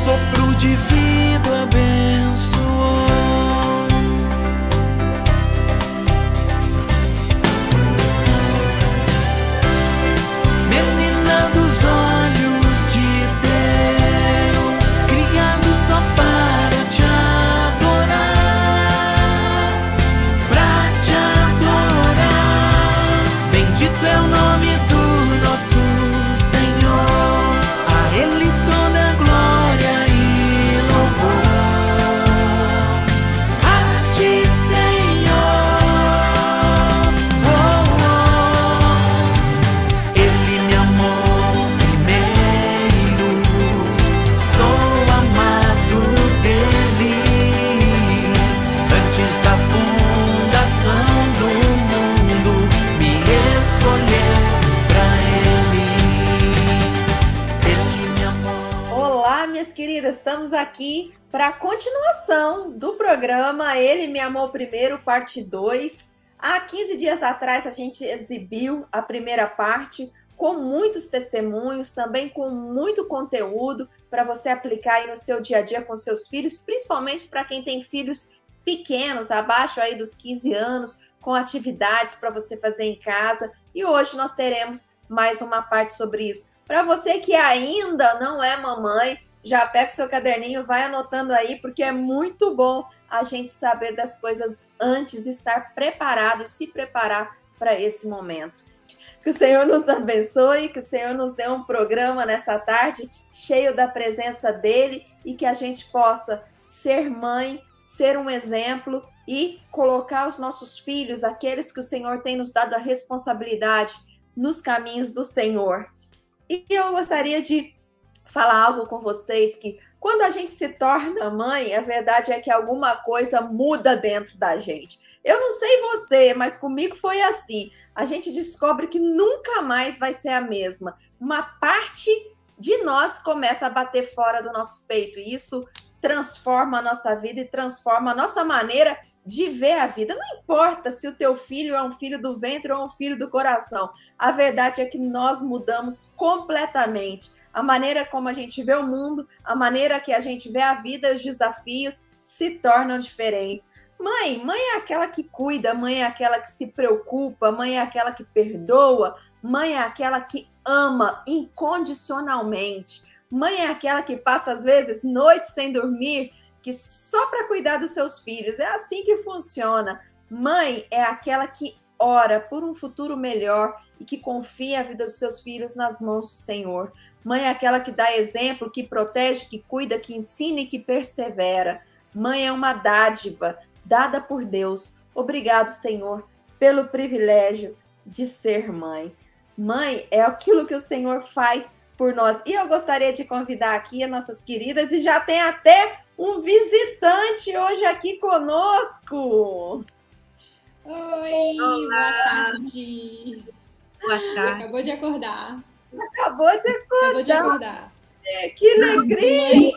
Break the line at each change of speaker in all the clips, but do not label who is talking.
sopro divino abençoou. Menina dos olhos de Deus, criado só para te adorar, pra te adorar. Bendito é o nome do nosso Senhor, a Ele toda glória e louvor. A ti, Senhor, oh, oh. Ele me amou primeiro, sou amado dele, antes da fundação do mundo, me escolheu pra ele. Ele me amou.
Olá, minhas queridas, estamos aqui para a continuação do programa Ele Me Amou Primeiro, parte 2. Há 15 dias atrás a gente exibiu a primeira parte com muitos testemunhos, também com muito conteúdo para você aplicar aí no seu dia a dia com seus filhos, principalmente para quem tem filhos pequenos, abaixo aí dos 15 anos, com atividades para você fazer em casa. E hoje nós teremos mais uma parte sobre isso. Para você que ainda não é mamãe, já pega o seu caderninho, vai anotando aí, porque é muito bom a gente saber das coisas antes, estar preparado e se preparar para esse momento. Que o Senhor nos abençoe, que o Senhor nos dê um programa nessa tarde cheio da presença dele e que a gente possa ser mãe, ser um exemplo e colocar os nossos filhos, aqueles que o Senhor tem nos dado a responsabilidade, nos caminhos do Senhor. E eu gostaria de falar algo com vocês, que quando a gente se torna mãe, a verdade é que alguma coisa muda dentro da gente. Eu não sei você, mas comigo foi assim. A gente descobre que nunca mais vai ser a mesma. Uma parte de nós começa a bater fora do nosso peito, e isso transforma a nossa vida e transforma a nossa maneira de ver a vida. Não importa se o teu filho é um filho do ventre ou um filho do coração. A verdade é que nós mudamos completamente. A maneira como a gente vê o mundo, a maneira que a gente vê a vida, os desafios se tornam diferentes. Mãe é aquela que cuida, mãe é aquela que se preocupa, mãe é aquela que perdoa, mãe é aquela que ama incondicionalmente. Mãe é aquela que passa, às vezes, noites sem dormir, que só para cuidar dos seus filhos. É assim que funciona. Mãe é aquela que ora por um futuro melhor e que confia a vida dos seus filhos nas mãos do Senhor. Mãe é aquela que dá exemplo, que protege, que cuida, que ensina e que persevera. Mãe é uma dádiva dada por Deus. Obrigado, Senhor, pelo privilégio de ser mãe. Mãe é aquilo que o Senhor faz por nós. E eu gostaria de convidar aqui as nossas queridas, e já tem até um visitante hoje aqui conosco.
Oi,
olá.
Boa tarde.
Boa tarde.
Acabou de acordar.
Acabou de acordar. Que alegria!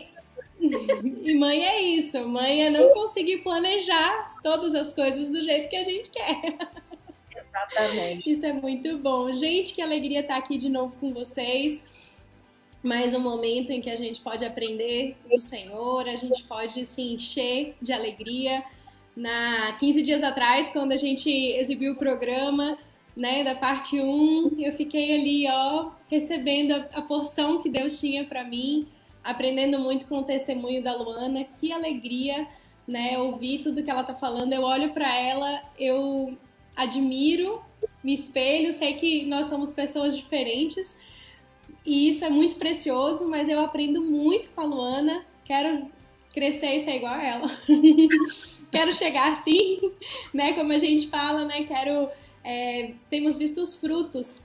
E mãe é isso. Mãe é não conseguir planejar todas as coisas do jeito que a gente quer.
Exatamente.
Isso é muito bom. Gente, que alegria estar aqui de novo com vocês. Mais um momento em que a gente pode aprender do Senhor, a gente pode se encher de alegria. 15 dias atrás, quando a gente exibiu o programa, né, da parte 1, eu fiquei ali, recebendo a porção que Deus tinha para mim, aprendendo muito com o testemunho da Luana. Que alegria, né, ouvir tudo que ela tá falando. Eu olho para ela, eu admiro, me espelho, sei que nós somos pessoas diferentes e isso é muito precioso, mas eu aprendo muito com a Luana. Quero crescer e ser igual a ela. Quero chegar assim, né, como a gente fala, né, temos visto os frutos.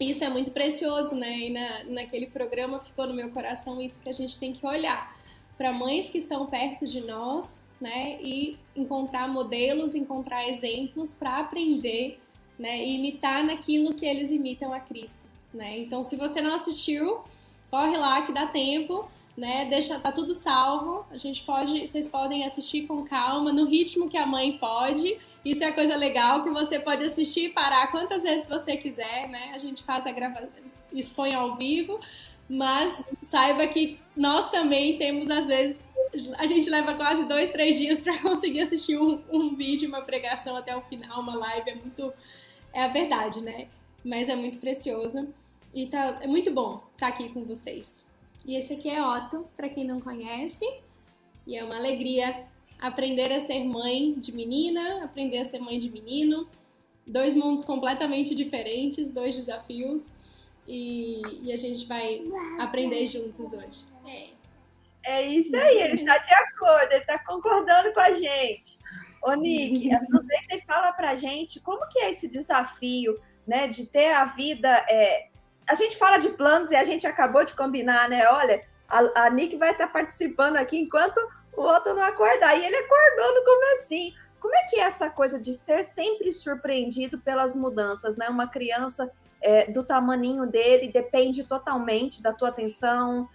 Isso é muito precioso, né, e naquele programa ficou no meu coração isso, que a gente tem que olhar para mães que estão perto de nós, né, e encontrar modelos, encontrar exemplos para aprender, né, e imitar naquilo que eles imitam a Cristo, né. Então, se você não assistiu, corre lá que dá tempo, né, tá tudo salvo. Vocês podem assistir com calma, no ritmo que a mãe pode. Isso é a coisa legal, que você pode assistir e parar quantas vezes você quiser, né? A gente faz expõe ao vivo, Mas saiba que nós também temos, às vezes, a gente leva quase 2, 3 dias para conseguir assistir um vídeo, uma pregação até o final, uma live, é a verdade, né? Mas é muito precioso e é muito bom estar aqui com vocês. E esse aqui é Otto, para quem não conhece, e é uma alegria aprender a ser mãe de menina, aprender a ser mãe de menino, 2 mundos completamente diferentes, 2 desafios, e a gente vai aprender juntos hoje.
É isso aí, ele tá de acordo, ele tá concordando com a gente. Ô, Nick, aproveita e fala pra gente como que é esse desafio, né, de ter a vida... A gente fala de planos e a gente acabou de combinar, né? Olha, a Nick vai estar participando aqui enquanto o outro não acordar. E ele acordou no comecinho. Como é que é essa coisa de ser sempre surpreendido pelas mudanças, né? Uma criança do tamaninho dele depende totalmente da tua atenção,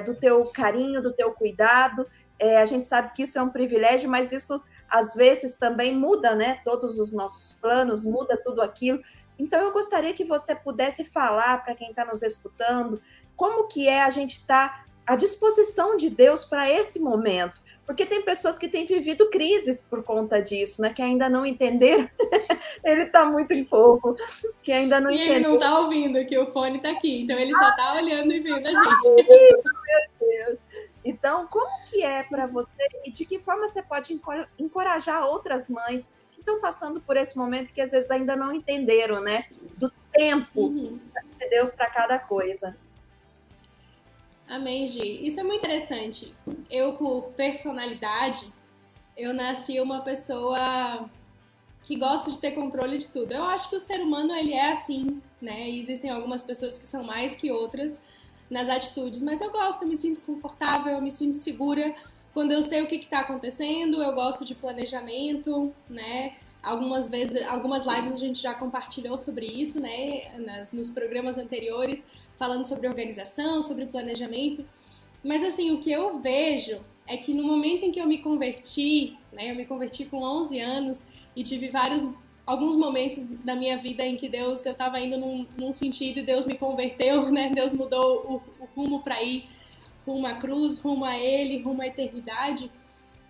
do teu carinho, do teu cuidado. A gente sabe que isso é um privilégio, mas isso às vezes também muda, né? Todos os nossos planos, muda tudo aquilo. Então eu gostaria que você pudesse falar para quem está nos escutando como que é a gente estar à disposição de Deus para esse momento. Porque tem pessoas que têm vivido crises por conta disso, né? Que ainda não entenderam. Ele está muito em fogo. Que ainda não entendeu.
Ele não está ouvindo, que o fone está aqui. Então ele só está olhando e vendo a gente.
Meu Deus. Então, como que é para você e de que forma você pode encorajar outras mães que estão passando por esse momento que às vezes ainda não entenderam, né? Do tempo de Deus para cada coisa.
Amém, Gi. Isso é muito interessante. Eu, por personalidade, eu nasci uma pessoa que gosta de ter controle de tudo. Eu acho que o ser humano, ele é assim, né? E existem algumas pessoas que são mais que outras nas atitudes, mas eu gosto, eu me sinto confortável, eu me sinto segura quando eu sei o que está acontecendo, eu gosto de planejamento, né? Algumas vezes, algumas lives a gente já compartilhou sobre isso, né? Nos programas anteriores, falando sobre organização, sobre planejamento. Mas assim, o que eu vejo é que no momento em que eu me converti, né? Eu me converti com 11 anos e tive alguns momentos da minha vida em que eu estava indo num sentido e Deus me converteu, né? Deus mudou o rumo para ir rumo à cruz, rumo a Ele, rumo à eternidade.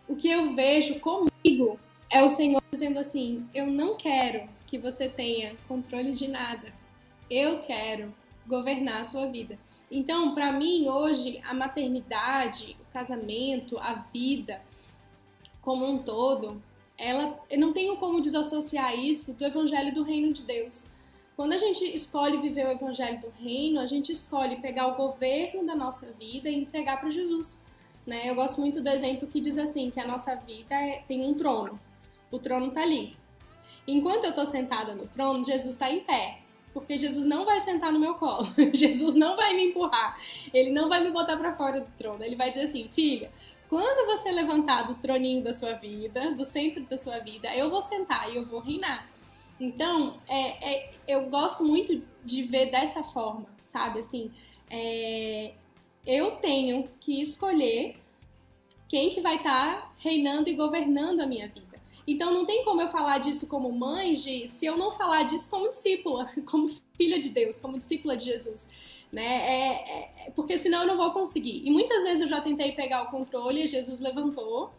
O que eu vejo comigo é o Senhor dizendo assim, eu não quero que você tenha controle de nada. Eu quero governar a sua vida. Então, para mim, hoje, a maternidade, o casamento, a vida como um todo, eu não tenho como desassociar isso do Evangelho do Reino de Deus. Quando a gente escolhe viver o Evangelho do Reino, a gente escolhe pegar o governo da nossa vida e entregar para Jesus. Né? Eu gosto muito do exemplo que diz assim, que a nossa vida tem um trono. O trono está ali. Enquanto eu estou sentada no trono, Jesus está em pé. Porque Jesus não vai sentar no meu colo. Jesus não vai me empurrar. Ele não vai me botar para fora do trono. Ele vai dizer assim, filha, quando você levantar do troninho da sua vida, do centro da sua vida, eu vou sentar e eu vou reinar. Então, eu gosto muito de ver dessa forma, sabe? Assim, eu tenho que escolher quem que vai estar reinando e governando a minha vida. Então, não tem como eu falar disso como mãe, se eu não falar disso como discípula, como filha de Deus, como discípula de Jesus. Né? Porque senão eu não vou conseguir. E muitas vezes eu já tentei pegar o controle e Jesus levantou.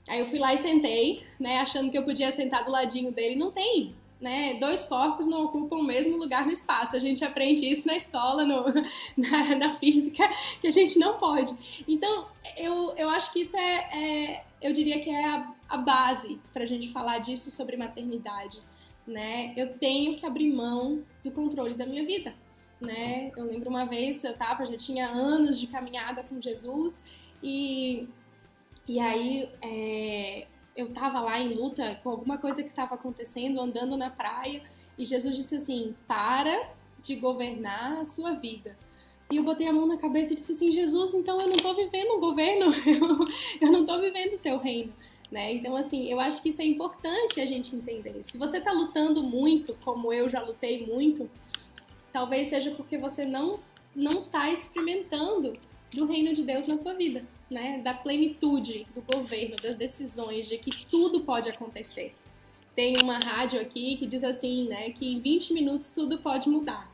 Aí eu fui lá e sentei, né, achando que eu podia sentar do ladinho dele. Não tem, né? 2 corpos não ocupam o mesmo lugar no espaço. A gente aprende isso na escola, na física, que a gente não pode. Então, eu acho que isso eu diria que é a base pra gente falar disso sobre maternidade, né? Eu tenho que abrir mão do controle da minha vida, né? Eu lembro uma vez, já tinha anos de caminhada com Jesus e aí eu tava lá em luta com alguma coisa que estava acontecendo, andando na praia, e Jesus disse assim, para de governar a sua vida. E eu botei a mão na cabeça e disse assim, Jesus, então eu não tô vivendo o governo, eu não tô vivendo o teu reino. Né? Então, assim, eu acho que isso é importante a gente entender. Se você tá lutando muito, como eu já lutei muito, talvez seja porque você não tá experimentando do reino de Deus na tua vida, né? Da plenitude do governo, das decisões, de que tudo pode acontecer. Tem uma rádio aqui que diz assim, né, que em 20 minutos tudo pode mudar.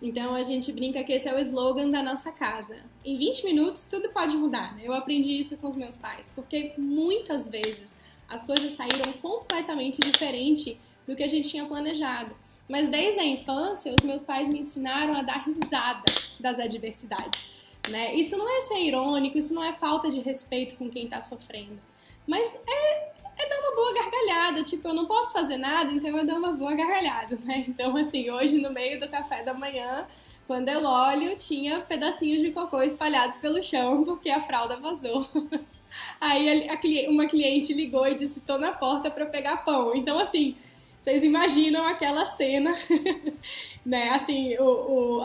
Então a gente brinca que esse é o slogan da nossa casa. Em 20 minutos tudo pode mudar, né? Eu aprendi isso com os meus pais, porque muitas vezes as coisas saíram completamente diferente do que a gente tinha planejado. Mas desde a infância, os meus pais me ensinaram a dar risada das adversidades, né? Isso não é ser irônico, isso não é falta de respeito com quem tá sofrendo, mas é dar uma boa gargalhada, tipo, eu não posso fazer nada, então eu dou uma boa gargalhada, né? Então, assim, hoje no meio do café da manhã, quando eu olho, tinha pedacinhos de cocô espalhados pelo chão, porque a fralda vazou. Aí uma cliente ligou e disse, tô na porta pra pegar pão. Então, assim, vocês imaginam aquela cena, né? Assim,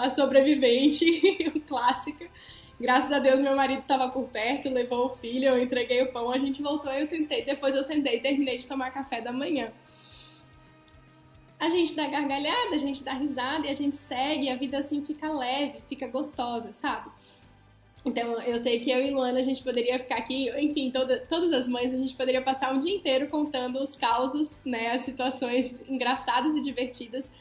a sobrevivente, clássica. Graças a Deus, meu marido estava por perto, levou o filho, eu entreguei o pão, a gente voltou e eu tentei. Depois eu sentei e terminei de tomar café da manhã. A gente dá gargalhada, a gente dá risada e a gente segue, e a vida assim fica leve, fica gostosa, sabe? Então, eu sei que eu e Luana, a gente poderia ficar aqui, enfim, todas as mães, a gente poderia passar um dia inteiro contando os causos, né, as situações engraçadas e divertidas,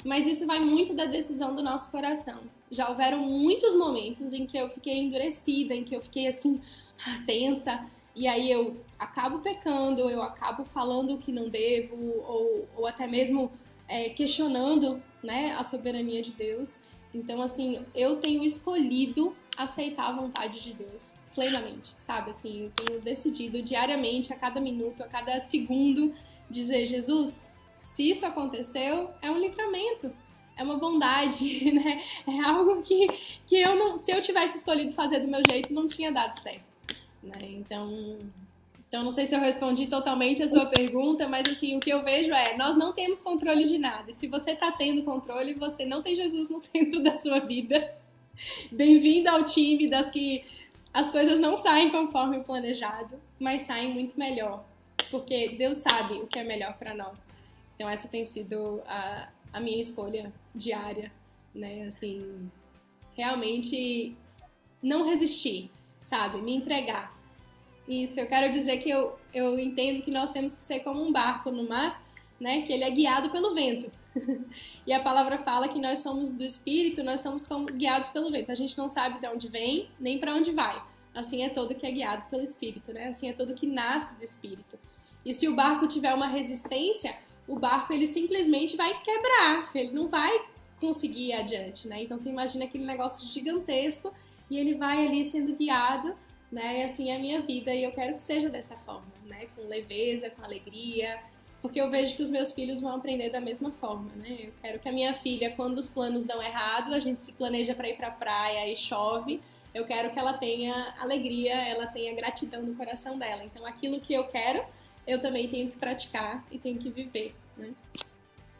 mas isso vai muito da decisão do nosso coração. Já houveram muitos momentos em que eu fiquei endurecida, em que eu fiquei assim, tensa, e aí eu acabo pecando, eu acabo falando o que não devo, ou até mesmo questionando, né, a soberania de Deus. Então, assim, eu tenho escolhido aceitar a vontade de Deus plenamente, sabe? Assim, eu tenho decidido diariamente, a cada minuto, a cada segundo, dizer, Jesus, se isso aconteceu, é um livramento, é uma bondade, né? É algo que eu não, se eu tivesse escolhido fazer do meu jeito, não tinha dado certo, né? Então não sei se eu respondi totalmente a sua pergunta, mas assim, o que eu vejo é, nós não temos controle de nada. E se você tá tendo controle, você não tem Jesus no centro da sua vida. Bem-vindo ao time das que as coisas não saem conforme o planejado, mas saem muito melhor, porque Deus sabe o que é melhor para nós. Então essa tem sido a minha escolha diária, né? Assim, realmente não resistir, sabe? Me entregar. Isso, eu quero dizer que eu entendo que nós temos que ser como um barco no mar, né? Que ele é guiado pelo vento. E a palavra fala que nós somos do Espírito, nós somos guiados pelo vento. A gente não sabe de onde vem, nem para onde vai. Assim é todo que é guiado pelo Espírito, né? Assim é todo que nasce do Espírito. E se o barco tiver uma resistência, o barco ele simplesmente vai quebrar, ele não vai conseguir ir adiante, né? Então você imagina aquele negócio gigantesco e ele vai ali sendo guiado, né? E assim é a minha vida e eu quero que seja dessa forma, né? Com leveza, com alegria, porque eu vejo que os meus filhos vão aprender da mesma forma, né? Eu quero que a minha filha, quando os planos dão errado, a gente se planeja para ir para a praia e chove, eu quero que ela tenha alegria, ela tenha gratidão no coração dela. Então aquilo que eu quero, eu também tenho que praticar e tenho que viver, né?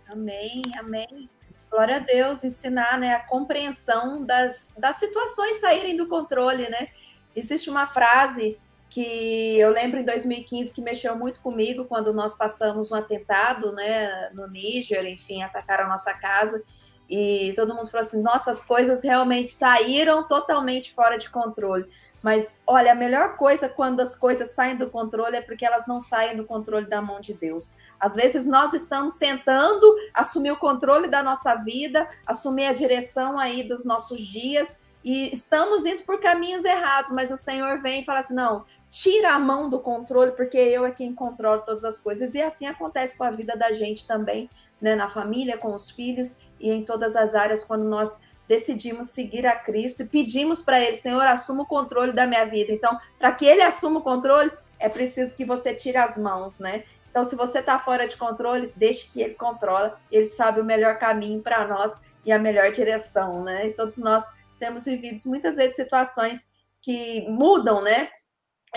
Amém, amém. Glória a Deus, ensinar, né, a compreensão das situações saírem do controle, né? Existe uma frase que eu lembro em 2015 que mexeu muito comigo quando nós passamos um atentado, né, no Níger, enfim, atacaram a nossa casa e todo mundo falou assim, nossa, as coisas realmente saíram totalmente fora de controle. Mas, olha, a melhor coisa quando as coisas saem do controle é porque elas não saem do controle da mão de Deus. Às vezes nós estamos tentando assumir o controle da nossa vida, assumir a direção aí dos nossos dias, e estamos indo por caminhos errados, mas o Senhor vem e fala assim, não, tira a mão do controle, porque eu é quem controla todas as coisas. E assim acontece com a vida da gente também, né, na família, com os filhos e em todas as áreas, quando nós decidimos seguir a Cristo e pedimos para Ele, Senhor, assuma o controle da minha vida. Então, para que Ele assuma o controle, é preciso que você tire as mãos, né? Então, se você está fora de controle, deixe que Ele controla. Ele sabe o melhor caminho para nós e a melhor direção, né? E todos nós temos vivido muitas vezes situações que mudam, né?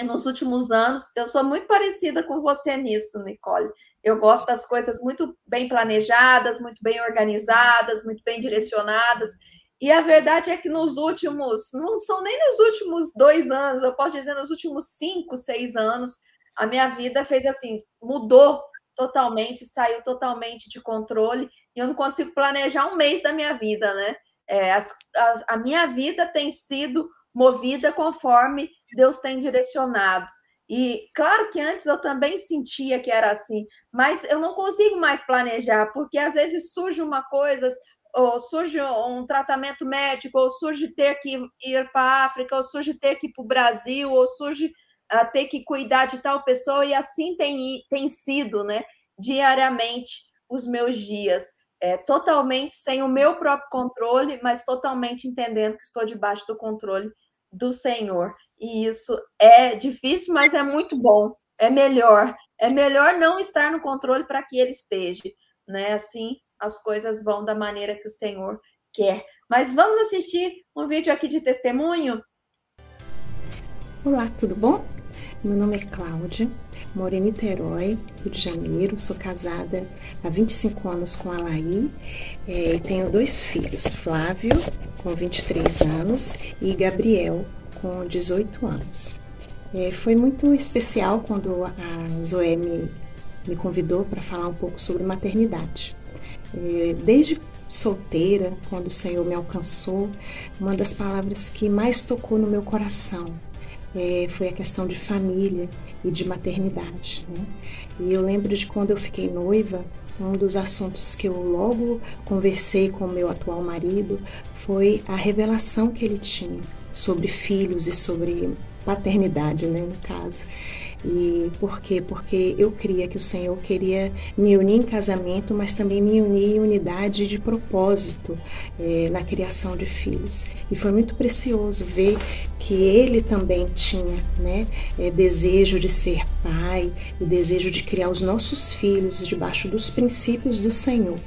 Nos últimos anos, eu sou muito parecida com você nisso, Nicole. Eu gosto das coisas muito bem planejadas, muito bem organizadas, muito bem direcionadas. E a verdade é que nos últimos, não são nem nos últimos 2 anos, eu posso dizer nos últimos 5, 6 anos, a minha vida fez assim, mudou totalmente, saiu totalmente de controle, e eu não consigo planejar um mês da minha vida, né? A minha vida tem sido movida conforme Deus tem direcionado. E claro que antes eu também sentia que era assim, mas eu não consigo mais planejar, porque às vezes surge uma coisa, ou surge um tratamento médico, ou surge ter que ir para a África, ou surge ter que ir para o Brasil, ou surge ter que cuidar de tal pessoa, e assim tem sido, né, diariamente os meus dias, totalmente sem o meu próprio controle, mas totalmente entendendo que estou debaixo do controle do Senhor. E isso é difícil, mas é muito bom, é melhor não estar no controle para que ele esteja, né? Assim as coisas vão da maneira que o Senhor quer. Mas vamos assistir um vídeo aqui de testemunho?
Olá, tudo bom? Meu nome é Cláudia, moro em Niterói, Rio de Janeiro, sou casada há 25 anos com a Laí, tenho 2 filhos, Flávio, com 23 anos, e Gabriel, com 18 anos. Foi muito especial quando a Zoé me convidou para falar um pouco sobre maternidade. Desde solteira, quando o Senhor me alcançou, uma das palavras que mais tocou no meu coração foi a questão de família e de maternidade, né? E eu lembro de quando eu fiquei noiva, um dos assuntos que eu logo conversei com o meu atual marido foi a revelação que ele tinha sobre filhos e sobre paternidade, né, no caso. E por quê? Porque eu cria que o Senhor queria me unir em casamento, mas também me unir em unidade de propósito na criação de filhos. E foi muito precioso ver que ele também tinha, né, desejo de ser pai e desejo de criar os nossos filhos debaixo dos princípios do Senhor.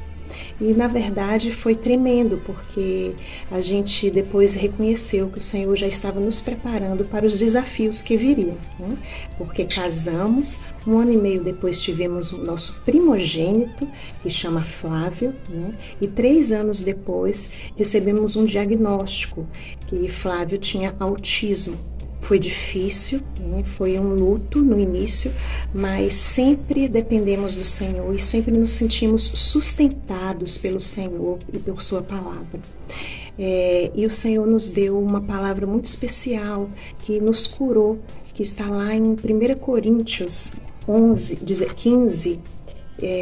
E na verdade foi tremendo, porque a gente depois reconheceu que o Senhor já estava nos preparando para os desafios que viriam, né? Porque casamos, 1 ano e meio depois tivemos o nosso primogênito, que chama Flávio, né? E 3 anos depois recebemos um diagnóstico que Flávio tinha autismo. Foi difícil, né? Foi um luto no início, mas sempre dependemos do Senhor e sempre nos sentimos sustentados pelo Senhor e por Sua palavra. E o Senhor nos deu uma palavra muito especial que nos curou, que está lá em 1 Coríntios 15,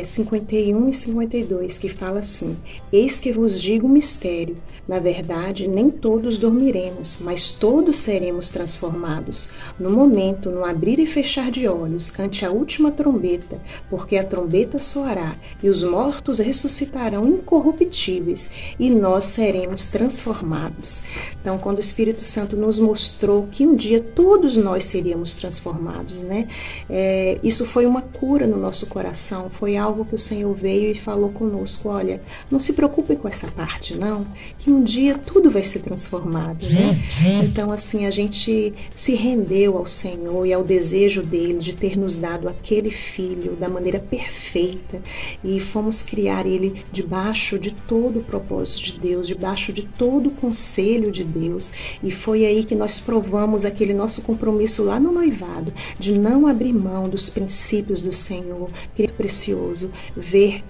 51 e 52, que fala assim: eis que vos digo um mistério, na verdade nem todos dormiremos, mas todos seremos transformados, no momento, no abrir e fechar de olhos, ante a última trombeta, porque a trombeta soará, e os mortos ressuscitarão incorruptíveis, e nós seremos transformados. Então, quando o Espírito Santo nos mostrou que um dia todos nós seríamos transformados, né? Isso foi uma cura no nosso coração, foi algo que o Senhor veio e falou conosco: olha, não se preocupe com essa parte não, que um dia tudo vai ser transformado, né? Então assim, a gente se rendeu ao Senhor e ao desejo dele de ter nos dado aquele filho da maneira perfeita, e fomos criar ele debaixo de todo o propósito de Deus, debaixo de todo o conselho de Deus, e foi aí que nós provamos aquele nosso compromisso lá no noivado, de não abrir mão dos princípios do Senhor. Que precioso ver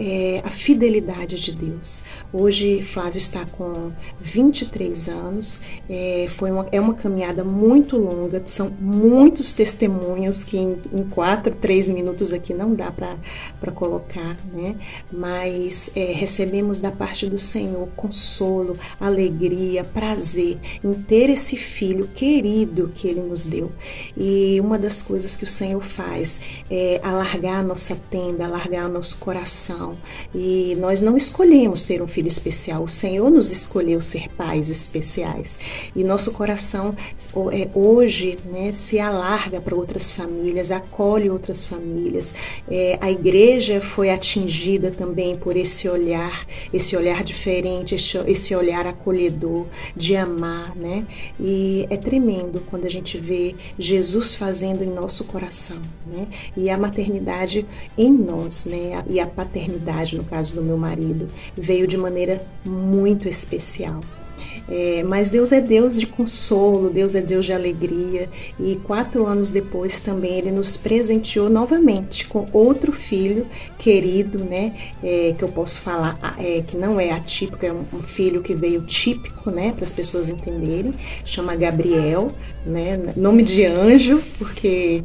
a fidelidade de Deus. Hoje Flávio está com 23 anos, é uma caminhada muito longa, são muitos testemunhos que em 4, 3 minutos aqui não dá para colocar, né? Mas recebemos da parte do Senhor consolo, alegria, prazer em ter esse filho querido que Ele nos deu. E uma das coisas que o Senhor faz é alargar a nossa tenda, alargar o nosso coração, e nós não escolhemos ter um filho especial, o Senhor nos escolheu ser pais especiais, e nosso coração hoje, né, se alarga para outras famílias, acolhe outras famílias. A igreja foi atingida também por esse olhar diferente, esse olhar acolhedor de amar, né? E é tremendo quando a gente vê Jesus fazendo em nosso coração, né? E a maternidade em nós, né? E a paternidade, no caso do meu marido, veio de maneira muito especial. Mas Deus é Deus de consolo, Deus é Deus de alegria, e 4 anos depois também Ele nos presenteou novamente com outro filho querido, né? Que eu posso falar que não é atípico, é um filho que veio típico, né? Para as pessoas entenderem, chama Gabriel, né? Nome de anjo, porque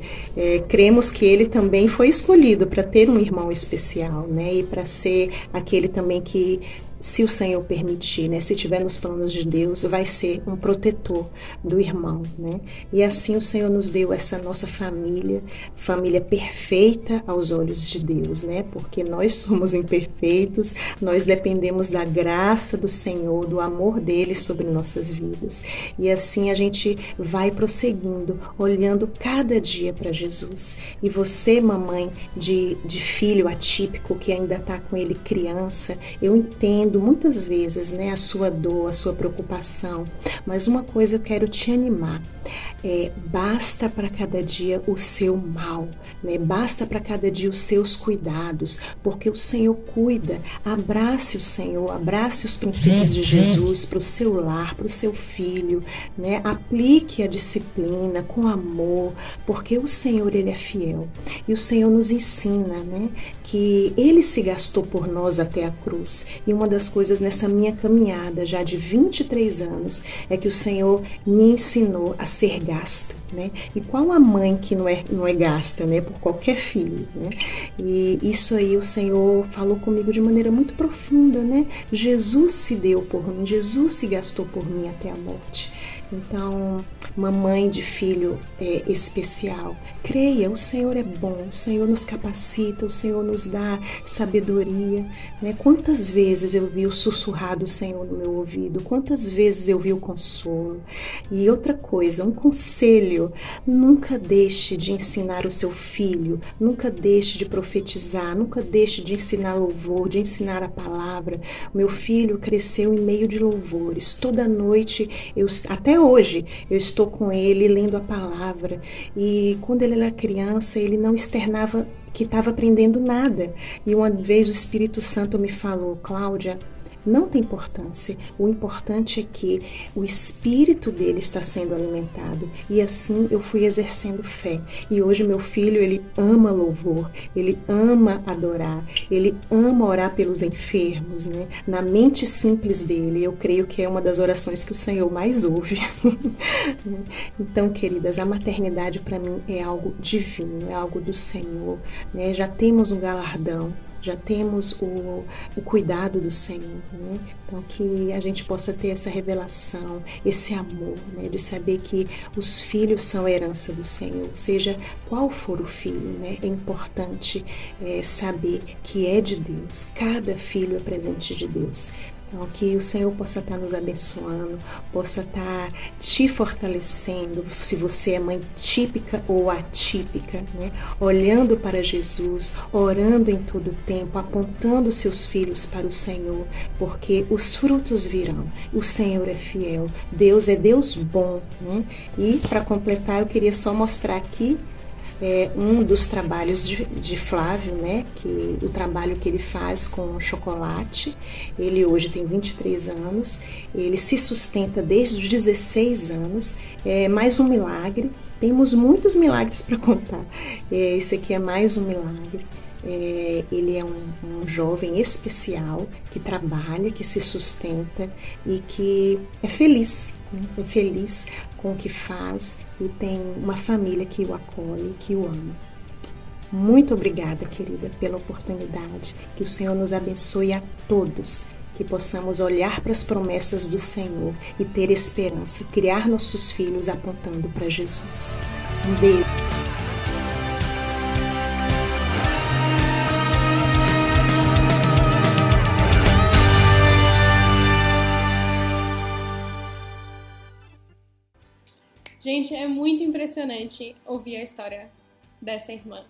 cremos que ele também foi escolhido para ter um irmão especial, né? E para ser aquele também que se o Senhor permitir, né, se tiver nos planos de Deus, vai ser um protetor do irmão, né? E assim o Senhor nos deu essa nossa família perfeita aos olhos de Deus, né? Porque nós somos imperfeitos, nós dependemos da graça do Senhor, do amor dele sobre nossas vidas. E assim a gente vai prosseguindo, olhando cada dia para Jesus. E você, mamãe de filho atípico que ainda está com ele criança, eu entendo muitas vezes, né, a sua dor, a sua preocupação, mas uma coisa eu quero te animar. Basta para cada dia o seu mal, né? Basta para cada dia os seus cuidados, porque o Senhor cuida. Abrace o Senhor, abrace os princípios de Jesus para o seu lar, para o seu filho, né? Aplique a disciplina com amor, porque o Senhor, ele é fiel. E o Senhor nos ensina, né, que ele se gastou por nós até a cruz. E uma das coisas nessa minha caminhada já de 23 anos é que o Senhor me ensinou a ser gasta, né? E qual a mãe que não é gasta, né, por qualquer filho, né? E isso aí o Senhor falou comigo de maneira muito profunda, né? Jesus se deu por mim, Jesus se gastou por mim até a morte. Então, mamãe de filho especial, creia, o Senhor é bom, o Senhor nos capacita, o Senhor nos dá sabedoria, né? Quantas vezes eu vi o sussurrar do Senhor no meu ouvido, quantas vezes eu vi o consolo. E outra coisa, um conselho, nunca deixe de ensinar o seu filho, nunca deixe de profetizar, nunca deixe de ensinar louvor, de ensinar a palavra. O meu filho cresceu em meio de louvores, toda noite, até hoje, eu estou com ele lendo a palavra, e quando ele era criança, ele não externava que estava aprendendo nada. E uma vez o Espírito Santo me falou: Cláudia, não tem importância, o importante é que o espírito dele está sendo alimentado. E assim eu fui exercendo fé. E hoje meu filho, ele ama louvor, ele ama adorar, ele ama orar pelos enfermos, né? Na mente simples dele, eu creio que é uma das orações que o Senhor mais ouve. Então, queridas, a maternidade para mim é algo divino, é algo do Senhor, né? Já temos um galardão, já temos o cuidado do Senhor, né? Então que a gente possa ter essa revelação, esse amor, né? De saber que os filhos são a herança do Senhor, seja qual for o filho, né? É importante saber que é de Deus, cada filho é presente de Deus. Então, que o Senhor possa estar nos abençoando, possa estar te fortalecendo, se você é mãe típica ou atípica, né? Olhando para Jesus, orando em todo o tempo, apontando seus filhos para o Senhor, porque os frutos virão. O Senhor é fiel, Deus é Deus bom, né? E, para completar, eu queria só mostrar aqui um dos trabalhos de Flávio, né? Que o trabalho que ele faz com chocolate. Ele hoje tem 23 anos, ele se sustenta desde os 16 anos, mais um milagre. Temos muitos milagres para contar. Esse aqui é mais um milagre. Ele é um jovem especial que trabalha, que se sustenta e que é feliz, né? É feliz com o que faz e tem uma família que o acolhe, que o ama. Muito obrigada, querida, pela oportunidade. Que o Senhor nos abençoe a todos, que possamos olhar para as promessas do Senhor e ter esperança, criar nossos filhos apontando para Jesus. Um beijo.
Gente, é muito impressionante ouvir a história dessa irmã.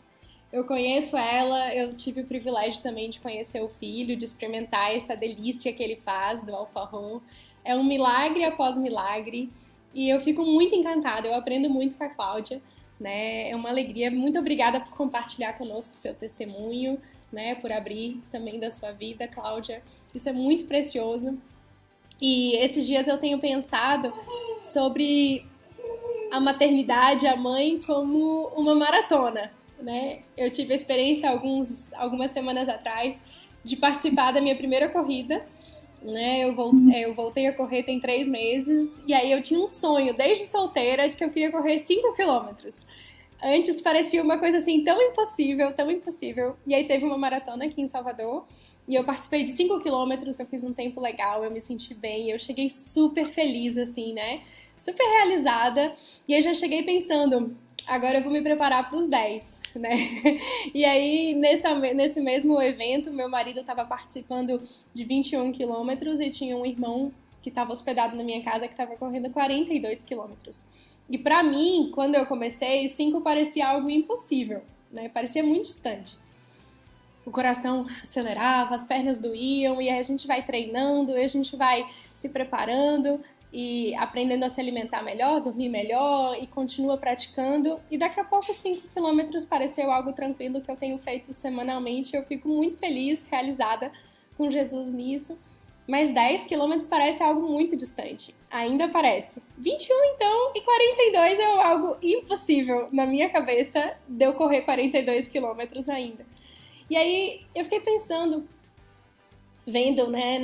Eu conheço ela, eu tive o privilégio também de conhecer o filho, de experimentar essa delícia que ele faz do alfajor. É um milagre após milagre e eu fico muito encantada, eu aprendo muito com a Cláudia, né? É uma alegria. Muito obrigada por compartilhar conosco o seu testemunho, né? Por abrir também da sua vida, Cláudia. Isso é muito precioso. E esses dias eu tenho pensado sobre a maternidade, a mãe, como uma maratona, né? Eu tive a experiência algumas semanas atrás de participar da minha primeira corrida, né? Eu voltei a correr tem 3 meses e aí eu tinha um sonho desde solteira de que eu queria correr 5 quilômetros. Antes parecia uma coisa assim tão impossível, tão impossível. E aí teve uma maratona aqui em Salvador e eu participei de 5 quilômetros, eu fiz um tempo legal, eu me senti bem, eu cheguei super feliz, assim, né? Super realizada. E aí já cheguei pensando, agora eu vou me preparar para os 10, né? E aí, nesse mesmo evento, meu marido estava participando de 21 quilômetros e tinha um irmão que estava hospedado na minha casa que estava correndo 42 quilômetros. E para mim, quando eu comecei, 5 parecia algo impossível, né? Parecia muito distante. O coração acelerava, as pernas doíam, e aí a gente vai treinando, e a gente vai se preparando e aprendendo a se alimentar melhor, dormir melhor, e continua praticando. E daqui a pouco 5 quilômetros pareceu algo tranquilo que eu tenho feito semanalmente. Eu fico muito feliz, realizada com Jesus nisso. Mas 10 quilômetros parece algo muito distante. Ainda parece. 21 então, e 42 é algo impossível na minha cabeça de eu correr 42 quilômetros ainda. E aí eu fiquei pensando, vendo, né,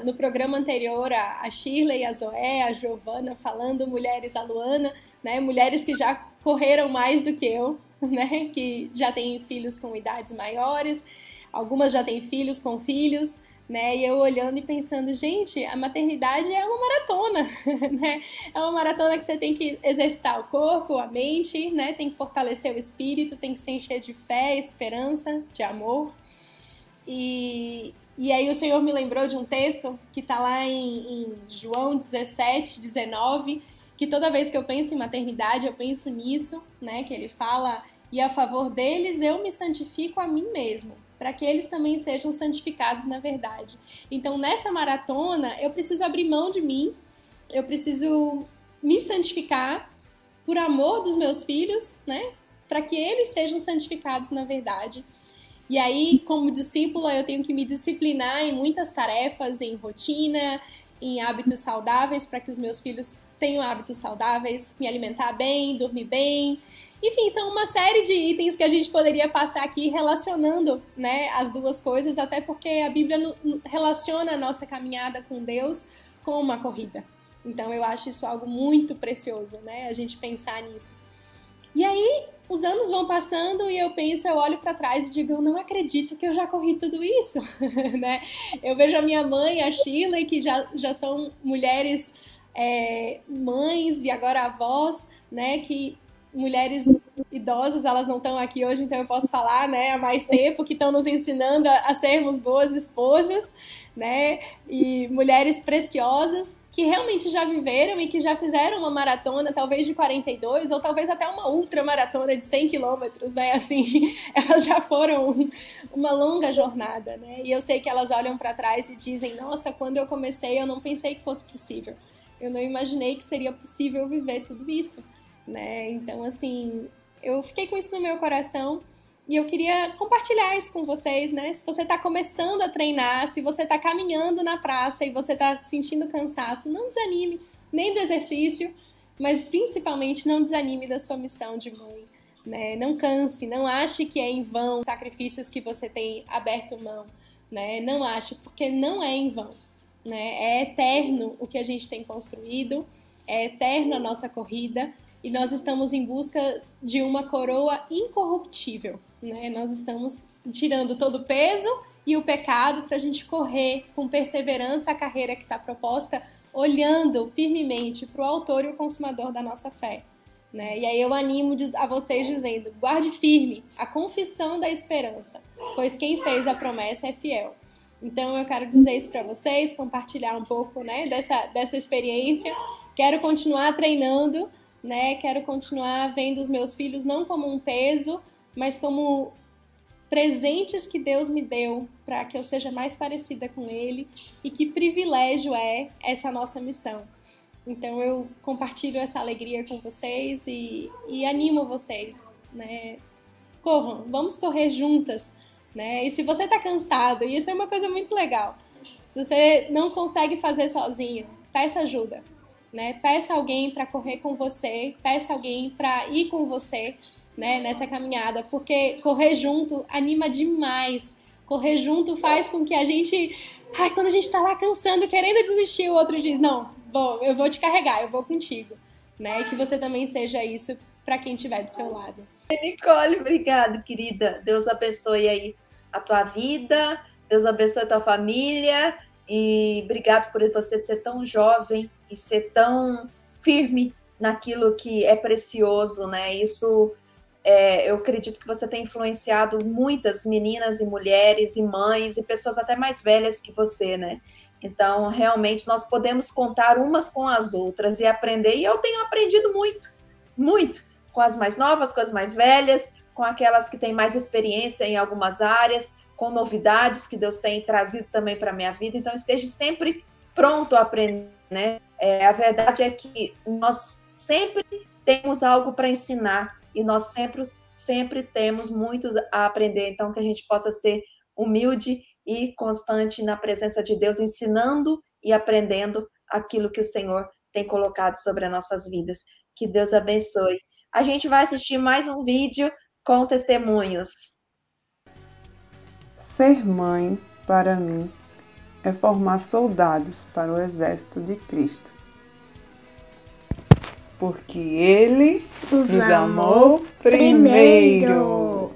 no programa anterior a Shirley, a Zoé, a Giovana falando mulheres, a Luana, né, mulheres que já correram mais do que eu, né, que já têm filhos com idades maiores, algumas já têm filhos com filhos, né, e eu olhando e pensando, gente, a maternidade é uma maratona, né, é uma maratona que você tem que exercitar o corpo, a mente, né, tem que fortalecer o espírito, tem que se encher de fé, esperança, de amor. E aí o Senhor me lembrou de um texto que está lá em João 17, 19, que toda vez que eu penso em maternidade, eu penso nisso, né, que ele fala, e a favor deles eu me santifico a mim mesmo, para que eles também sejam santificados na verdade. Então, nessa maratona, eu preciso abrir mão de mim, eu preciso me santificar por amor dos meus filhos, né? Para que eles sejam santificados na verdade. E aí, como discípula, eu tenho que me disciplinar em muitas tarefas, em rotina, em hábitos saudáveis, para que os meus filhos tenham hábitos saudáveis, me alimentar bem, dormir bem. Enfim, são uma série de itens que a gente poderia passar aqui relacionando, né, as duas coisas, até porque a Bíblia relaciona a nossa caminhada com Deus com uma corrida. Então eu acho isso algo muito precioso, né, a gente pensar nisso. E aí os anos vão passando e eu olho para trás e digo, eu não acredito que eu já corri tudo isso, né? Eu vejo a minha mãe, a Shirley, que já são mulheres mães e agora avós, né, que mulheres idosas, elas não estão aqui hoje, então eu posso falar, né, há mais tempo, que estão nos ensinando a sermos boas esposas, né, e mulheres preciosas que realmente já viveram e que já fizeram uma maratona, talvez de 42, ou talvez até uma ultramaratona de 100 quilômetros, né, assim, elas já foram uma longa jornada, né, e eu sei que elas olham para trás e dizem, nossa, quando eu comecei eu não pensei que fosse possível, eu não imaginei que seria possível viver tudo isso, né? Então, assim, eu fiquei com isso no meu coração e eu queria compartilhar isso com vocês, né? Se você está começando a treinar, se você está caminhando na praça e você está sentindo cansaço, não desanime, nem do exercício, mas principalmente não desanime da sua missão de mãe, né? Não canse, não ache que é em vão os sacrifícios que você tem aberto mão, né? Não ache, porque não é em vão, né? É eterno o que a gente tem construído, é eterno a nossa corrida, e nós estamos em busca de uma coroa incorruptível, né? Nós estamos tirando todo o peso e o pecado para a gente correr com perseverança a carreira que está proposta, olhando firmemente para o autor e o consumador da nossa fé, né? E aí eu animo a vocês dizendo, guarde firme a confissão da esperança, pois quem fez a promessa é fiel. Então eu quero dizer isso para vocês, compartilhar um pouco, né, dessa experiência. Quero continuar treinando, né? Quero continuar vendo os meus filhos não como um peso, mas como presentes que Deus me deu para que eu seja mais parecida com Ele, e que privilégio é essa nossa missão. Então eu compartilho essa alegria com vocês e animo vocês, né? Corram, vamos correr juntas, né? E se você está cansado, e isso é uma coisa muito legal, se você não consegue fazer sozinho, peça ajuda. Né? Peça alguém para correr com você, peça alguém para ir com você, né, nessa caminhada, porque correr junto anima demais. Correr junto faz com que a gente, quando a gente está lá cansando, querendo desistir, o outro diz, não, eu vou te carregar, eu vou contigo, né? E que você também seja isso para quem estiver do seu lado.
Nicole, obrigado, querida. Deus abençoe aí a tua vida, Deus abençoe a tua família e obrigado por você ser tão jovem e ser tão firme naquilo que é precioso, né? Isso, eu acredito que você tem influenciado muitas meninas e mulheres e mães e pessoas até mais velhas que você, né? Então, realmente, nós podemos contar umas com as outras e aprender. E eu tenho aprendido muito, muito, com as mais novas, com as mais velhas, com aquelas que têm mais experiência em algumas áreas, com novidades que Deus tem trazido também para a minha vida. Então, esteja sempre pronto a aprender, né? A verdade é que nós sempre temos algo para ensinar e nós sempre temos muito a aprender. Então, que a gente possa ser humilde e constante na presença de Deus, ensinando e aprendendo aquilo que o Senhor tem colocado sobre as nossas vidas. Que Deus abençoe. A gente vai assistir mais um vídeo com testemunhos.
Ser mãe, para mim, é formar soldados para o exército de Cristo. Porque Ele nos amou primeiro.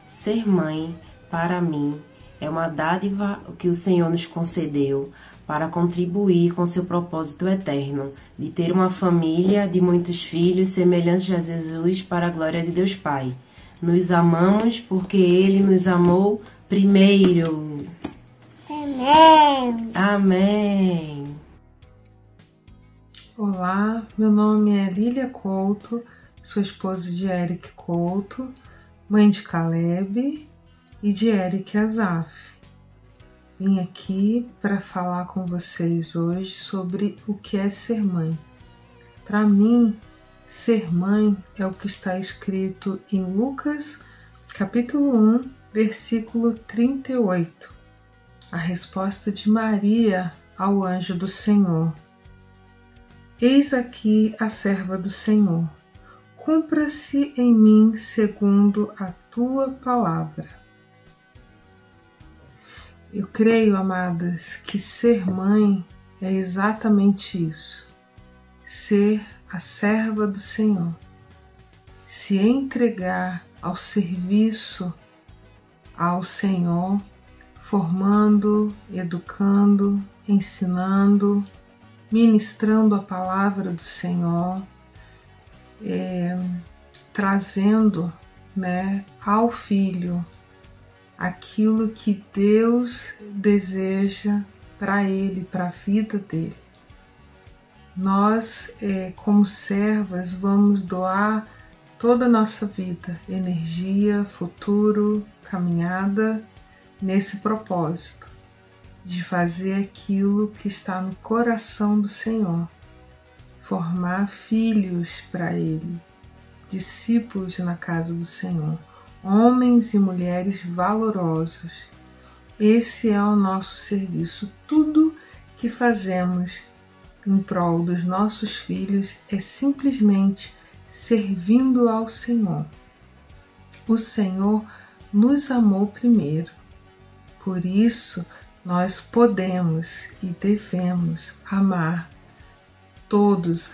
Ser mãe, para mim, é uma dádiva que o Senhor nos concedeu para contribuir com seu propósito eterno, de ter uma família de muitos filhos semelhantes a Jesus para a glória de Deus Pai. Nos amamos porque Ele nos amou primeiro. Amém. Amém.
Olá, meu nome é Lília Couto, sou esposa de Eric Couto, mãe de Caleb e de Eric Azaf. Vim aqui para falar com vocês hoje sobre o que é ser mãe. Para mim, ser mãe é o que está escrito em Lucas, capítulo 1, versículo 38. A resposta de Maria ao anjo do Senhor. Eis aqui a serva do Senhor. Cumpra-se em mim segundo a tua palavra. Eu creio, amadas, que ser mãe é exatamente isso. Ser a serva do Senhor. Se entregar ao serviço ao Senhor, formando, educando, ensinando, ministrando a palavra do Senhor, trazendo, né, ao filho aquilo que Deus deseja para ele, para a vida dele. Nós, como servas, vamos doar toda a nossa vida, energia, futuro, caminhada, nesse propósito de fazer aquilo que está no coração do Senhor, formar filhos para Ele, discípulos na casa do Senhor, homens e mulheres valorosos. Esse é o nosso serviço. Tudo que fazemos em prol dos nossos filhos é simplesmente servindo ao Senhor. O Senhor nos amou primeiro. Por isso, nós podemos e devemos amar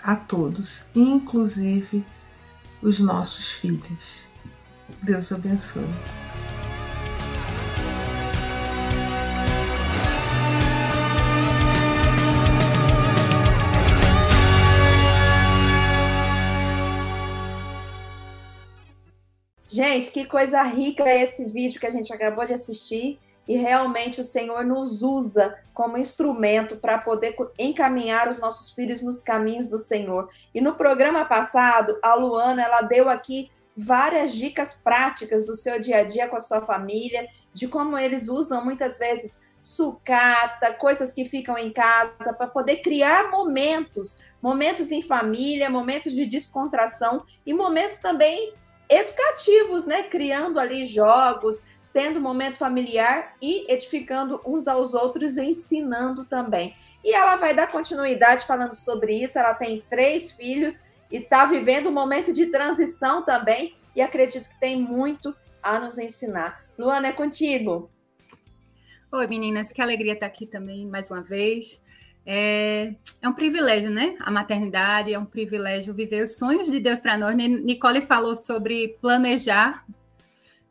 a todos, inclusive os nossos filhos. Deus abençoe.
Gente, que coisa rica é esse vídeo que a gente acabou de assistir. E realmente o Senhor nos usa como instrumento para poder encaminhar os nossos filhos nos caminhos do Senhor. E no programa passado, a Luana, ela deu aqui várias dicas práticas do seu dia a dia com a sua família, de como eles usam muitas vezes sucata, coisas que ficam em casa, para poder criar momentos em família, momentos de descontração e momentos também educativos, né? Criando ali jogos, tendo momento familiar e edificando uns aos outros, ensinando também. E ela vai dar continuidade falando sobre isso. Ela tem 3 filhos e está vivendo um momento de transição também, e acredito que tem muito a nos ensinar. Luana, é contigo.
Oi, meninas, que alegria estar aqui também mais uma vez. é um privilégio, né? A maternidade é um privilégio viver os sonhos de Deus para nós. Nicole falou sobre planejar.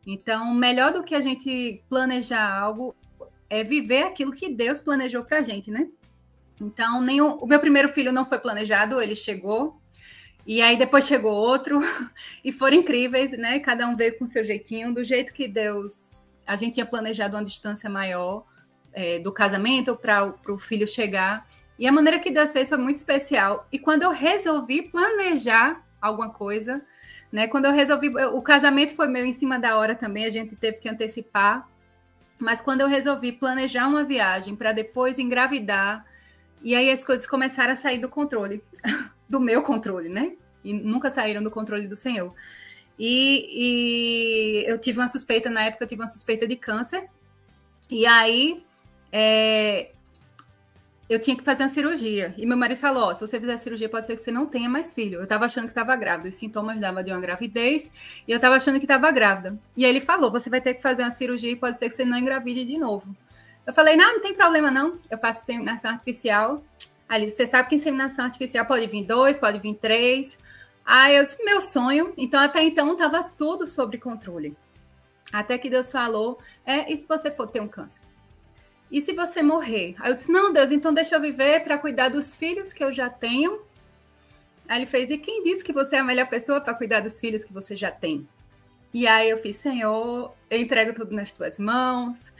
Então, melhor do que a gente planejar algo é viver aquilo que Deus planejou para a gente, né? Então, o meu primeiro filho não foi planejado, ele chegou. E aí depois chegou outro e foram incríveis, né? Cada um veio com o seu jeitinho, do jeito que Deus... A gente tinha planejado uma distância maior do casamento para o filho chegar. E a maneira que Deus fez foi muito especial. E quando eu resolvi planejar alguma coisa, né? Quando eu resolvi... O casamento foi meio em cima da hora também, a gente teve que antecipar. Mas quando eu resolvi planejar uma viagem para depois engravidar, e aí as coisas começaram a sair do controle. Do meu controle, né? E nunca saíram do controle do Senhor. E eu tive uma suspeita, na época eu tive uma suspeita de câncer. E aí eu tinha que fazer uma cirurgia. E meu marido falou, ó, se você fizer a cirurgia, pode ser que você não tenha mais filho. Eu tava achando que tava grávida. Os sintomas davam de uma gravidez. E eu tava achando que tava grávida. E aí ele falou, você vai ter que fazer uma cirurgia e pode ser que você não engravide de novo. Eu falei, não tem problema não. Eu faço inseminação artificial. Ali, você sabe que inseminação artificial pode vir 2, pode vir 3. Aí eu disse, meu sonho. Então, até então, estava tudo sob controle. Até que Deus falou, e se você for ter um câncer? E se você morrer? Aí eu disse, não, Deus, então deixa eu viver para cuidar dos filhos que eu já tenho. Aí ele fez, e quem disse que você é a melhor pessoa para cuidar dos filhos que você já tem? E aí eu fiz, Senhor, eu entrego tudo nas tuas mãos,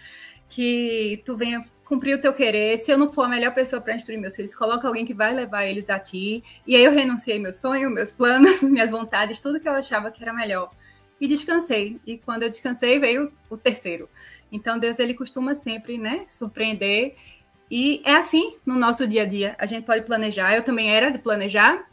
que tu venha cumprir o teu querer. Se eu não for a melhor pessoa para instruir meus filhos, coloca alguém que vai levar eles a ti. E aí eu renunciei meu sonho, meus planos, minhas vontades, tudo que eu achava que era melhor. E descansei. E quando eu descansei, veio o terceiro. Então, Deus, ele costuma sempre, né, surpreender. E é assim no nosso dia a dia. A gente pode planejar. Eu também era de planejar,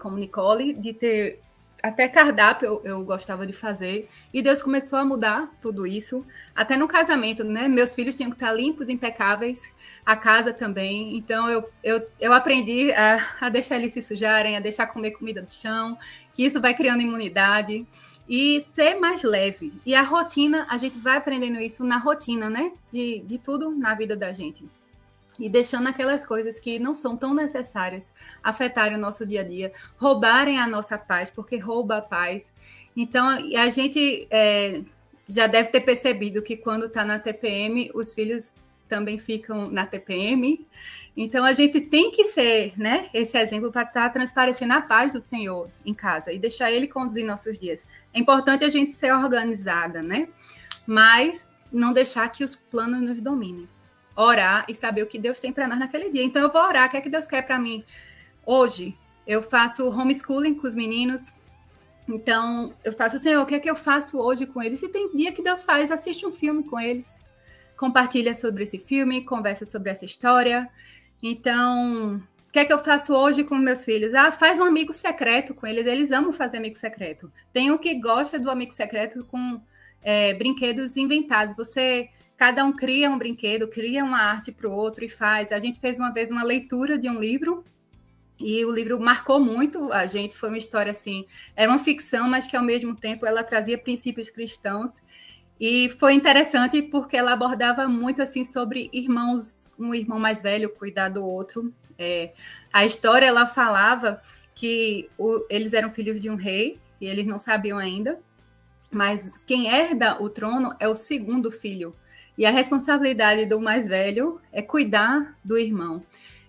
como Nicole, de ter... Até cardápio eu gostava de fazer. E Deus começou a mudar tudo isso. Até no casamento, né? Meus filhos tinham que estar limpos, impecáveis. A casa também. Então, eu aprendi a deixar eles se sujarem, a deixar comer comida do chão. Que isso vai criando imunidade. E ser mais leve. E a rotina, a gente vai aprendendo isso na rotina, né? De tudo na vida da gente. E deixando aquelas coisas que não são tão necessárias afetarem o nosso dia a dia, roubarem a nossa paz, porque rouba a paz. Então, a gente já deve ter percebido que quando está na TPM, os filhos também ficam na TPM. Então, a gente tem que ser, né, esse exemplo para estar transparecendo a paz do Senhor em casa e deixar Ele conduzir nossos dias. É importante a gente ser organizada, né? Mas não deixar que os planos nos dominem. Orar e saber o que Deus tem para nós naquele dia. Então, eu vou orar. O que é que Deus quer para mim? Hoje, eu faço homeschooling com os meninos. Então, eu faço, Senhor, o que é que eu faço hoje com eles? Se tem dia que Deus faz, assiste um filme com eles. Compartilha sobre esse filme, conversa sobre essa história. Então, o que é que eu faço hoje com meus filhos? Faz um amigo secreto com eles. Eles amam fazer amigo secreto. Tem um que gosta do amigo secreto com brinquedos inventados. Cada um cria um brinquedo, cria uma arte para o outro e faz. A gente fez uma vez uma leitura de um livro e o livro marcou muito a gente. Foi uma história assim, era uma ficção, mas que ao mesmo tempo ela trazia princípios cristãos. E foi interessante porque ela abordava muito assim sobre irmãos, um irmão mais velho cuidar do outro. A história ela falava que eles eram filhos de um rei e eles não sabiam ainda, mas quem herda o trono é o segundo filho. E a responsabilidade do mais velho é cuidar do irmão.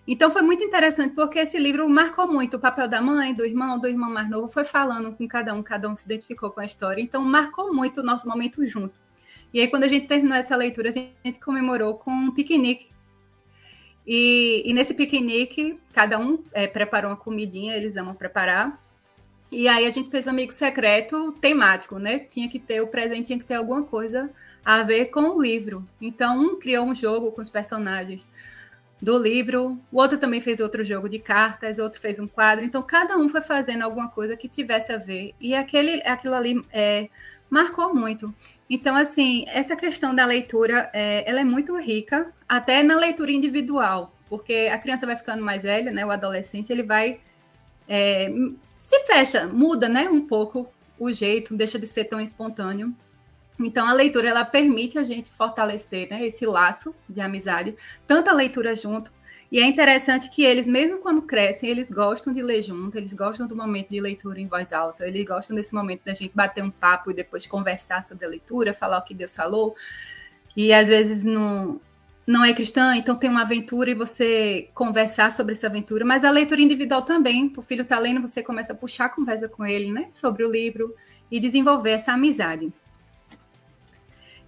Então, foi muito interessante, porque esse livro marcou muito o papel da mãe, do irmão mais novo, foi falando com cada um se identificou com a história. Então, marcou muito o nosso momento junto. E aí, quando a gente terminou essa leitura, a gente comemorou com um piquenique. E nesse piquenique, cada um preparou uma comidinha, eles amam preparar. E aí, a gente fez um amigo secreto temático, né? O presente tinha que ter alguma coisa a ver com o livro. Então, um criou um jogo com os personagens do livro, o outro também fez outro jogo de cartas, outro fez um quadro. Então, cada um foi fazendo alguma coisa que tivesse a ver. E aquilo ali marcou muito. Então, assim, essa questão da leitura, ela é muito rica, até na leitura individual, porque a criança vai ficando mais velha, né? O adolescente, ele vai... se fecha, muda, né, um pouco o jeito, deixa de ser tão espontâneo. Então, a leitura, ela permite a gente fortalecer, né, esse laço de amizade, tanto a leitura junto, E é interessante que eles, mesmo quando crescem, eles gostam de ler junto, eles gostam do momento de leitura em voz alta, eles gostam desse momento da gente bater um papo e depois conversar sobre a leitura, falar o que Deus falou. E às vezes não é cristã, então tem uma aventura e você conversar sobre essa aventura, mas a leitura individual também, o filho está lendo, você começa a puxar a conversa com ele, né, sobre o livro e desenvolver essa amizade.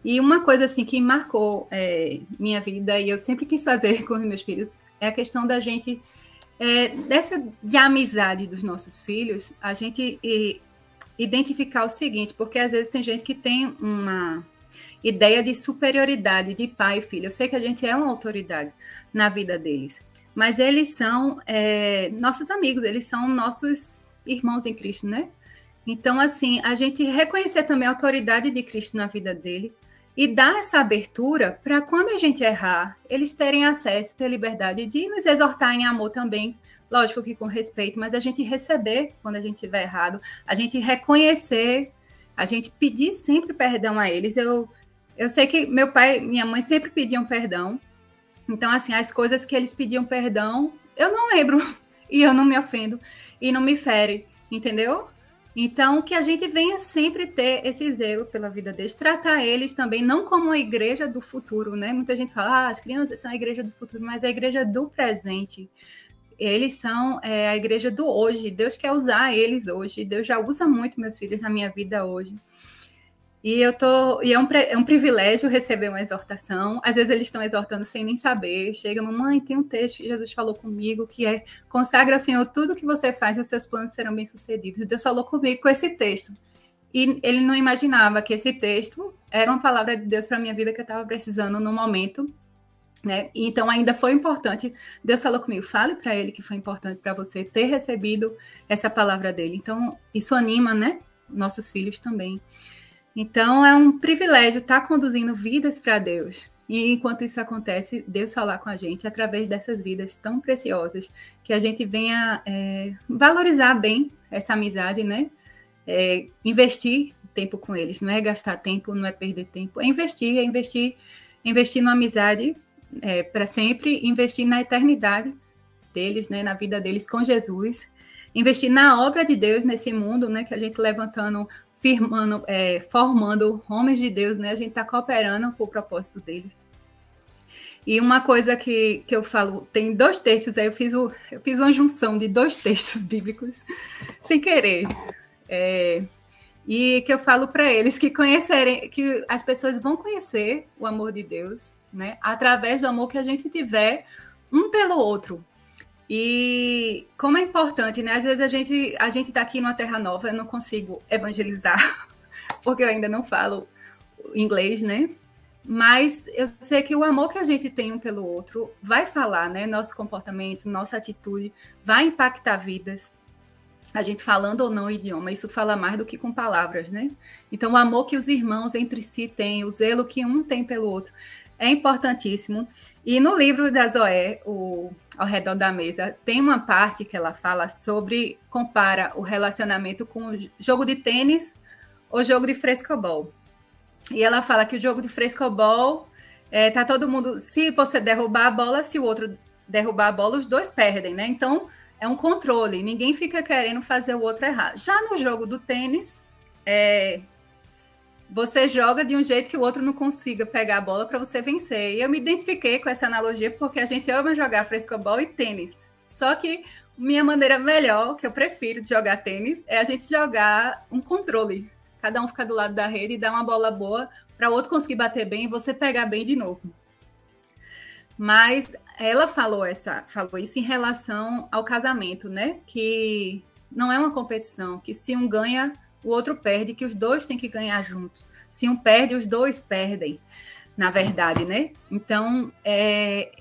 E uma coisa assim que marcou minha vida e eu sempre quis fazer com os meus filhos é a questão da gente, de amizade dos nossos filhos, a gente identificar o seguinte, porque às vezes tem gente que tem uma ideia de superioridade de pai e filho. Eu sei que a gente é uma autoridade na vida deles, mas eles são nossos amigos, eles são nossos irmãos em Cristo, né? Então, assim, a gente reconhecer também a autoridade de Cristo na vida dele e dar essa abertura para quando a gente errar, eles terem acesso, ter liberdade de nos exortar em amor também, lógico que com respeito, mas a gente receber quando a gente estiver errado, a gente reconhecer, a gente pedir sempre perdão a eles. Eu sei que meu pai e minha mãe sempre pediam perdão, então, assim, as coisas que eles pediam perdão, eu não lembro, e eu não me ofendo, e não me fere, entendeu? Então, que a gente venha sempre ter esse zelo pela vida deles, tratar eles também não como a igreja do futuro, né? Muita gente fala, as crianças são a igreja do futuro, mas a igreja do presente. Eles são a igreja do hoje. Deus quer usar eles hoje. Deus já usa muito meus filhos na minha vida hoje. E é um privilégio receber uma exortação. Às vezes eles estão exortando sem nem saber. Chega, mamãe, tem um texto que Jesus falou comigo, que consagra, Senhor, tudo que você faz e os seus planos serão bem-sucedidos. Deus falou comigo com esse texto. E ele não imaginava que esse texto era uma palavra de Deus para a minha vida que eu estava precisando no momento, né? Então ainda foi importante. Deus falou comigo, fale para ele que foi importante para você ter recebido essa palavra dele. Então isso anima, né? Nossos filhos também. Então, é um privilégio estar conduzindo vidas para Deus. E enquanto isso acontece, Deus falar com a gente através dessas vidas tão preciosas, que a gente venha valorizar bem essa amizade, né? Investir tempo com eles. Não é gastar tempo, não é perder tempo. É investir numa amizade para sempre, investir na eternidade deles, né? Na vida deles com Jesus. Investir na obra de Deus nesse mundo, né? Que a gente levantando... formando homens de Deus, né? A gente está cooperando com o propósito dele. E uma coisa que eu falo, tem 2 textos, aí eu fiz uma junção de 2 textos bíblicos, sem querer. E que eu falo para eles que as pessoas vão conhecer o amor de Deus, né? Através do amor que a gente tiver um pelo outro. E como é importante, né? Às vezes a gente está aqui numa terra nova, eu não consigo evangelizar, porque eu ainda não falo inglês, né? Mas eu sei que o amor que a gente tem um pelo outro vai falar, né? Nosso comportamento, nossa atitude vai impactar vidas. A gente falando ou não o idioma, isso fala mais do que com palavras, né? Então o amor que os irmãos entre si têm, o zelo que um tem pelo outro, é importantíssimo. E no livro da Zoé, Ao Redor da Mesa, tem uma parte que ela fala compara o relacionamento com o jogo de tênis ou jogo de frescobol. E ela fala que o jogo de frescobol, tá todo mundo... Se você derrubar a bola, se o outro derrubar a bola, os dois perdem, né? Então, é um controle. Ninguém fica querendo fazer o outro errar. Já no jogo do tênis, você joga de um jeito que o outro não consiga pegar a bola para você vencer. E eu me identifiquei com essa analogia porque a gente ama jogar frescobol e tênis. Só que minha maneira melhor, que eu prefiro de jogar tênis, é a gente jogar um controle. Cada um ficar do lado da rede e dar uma bola boa para o outro conseguir bater bem e você pegar bem de novo. Mas ela falou isso em relação ao casamento, né? Que não é uma competição, que se um ganha, o outro perde, que os dois têm que ganhar juntos. Se um perde, os dois perdem, na verdade, né? Então,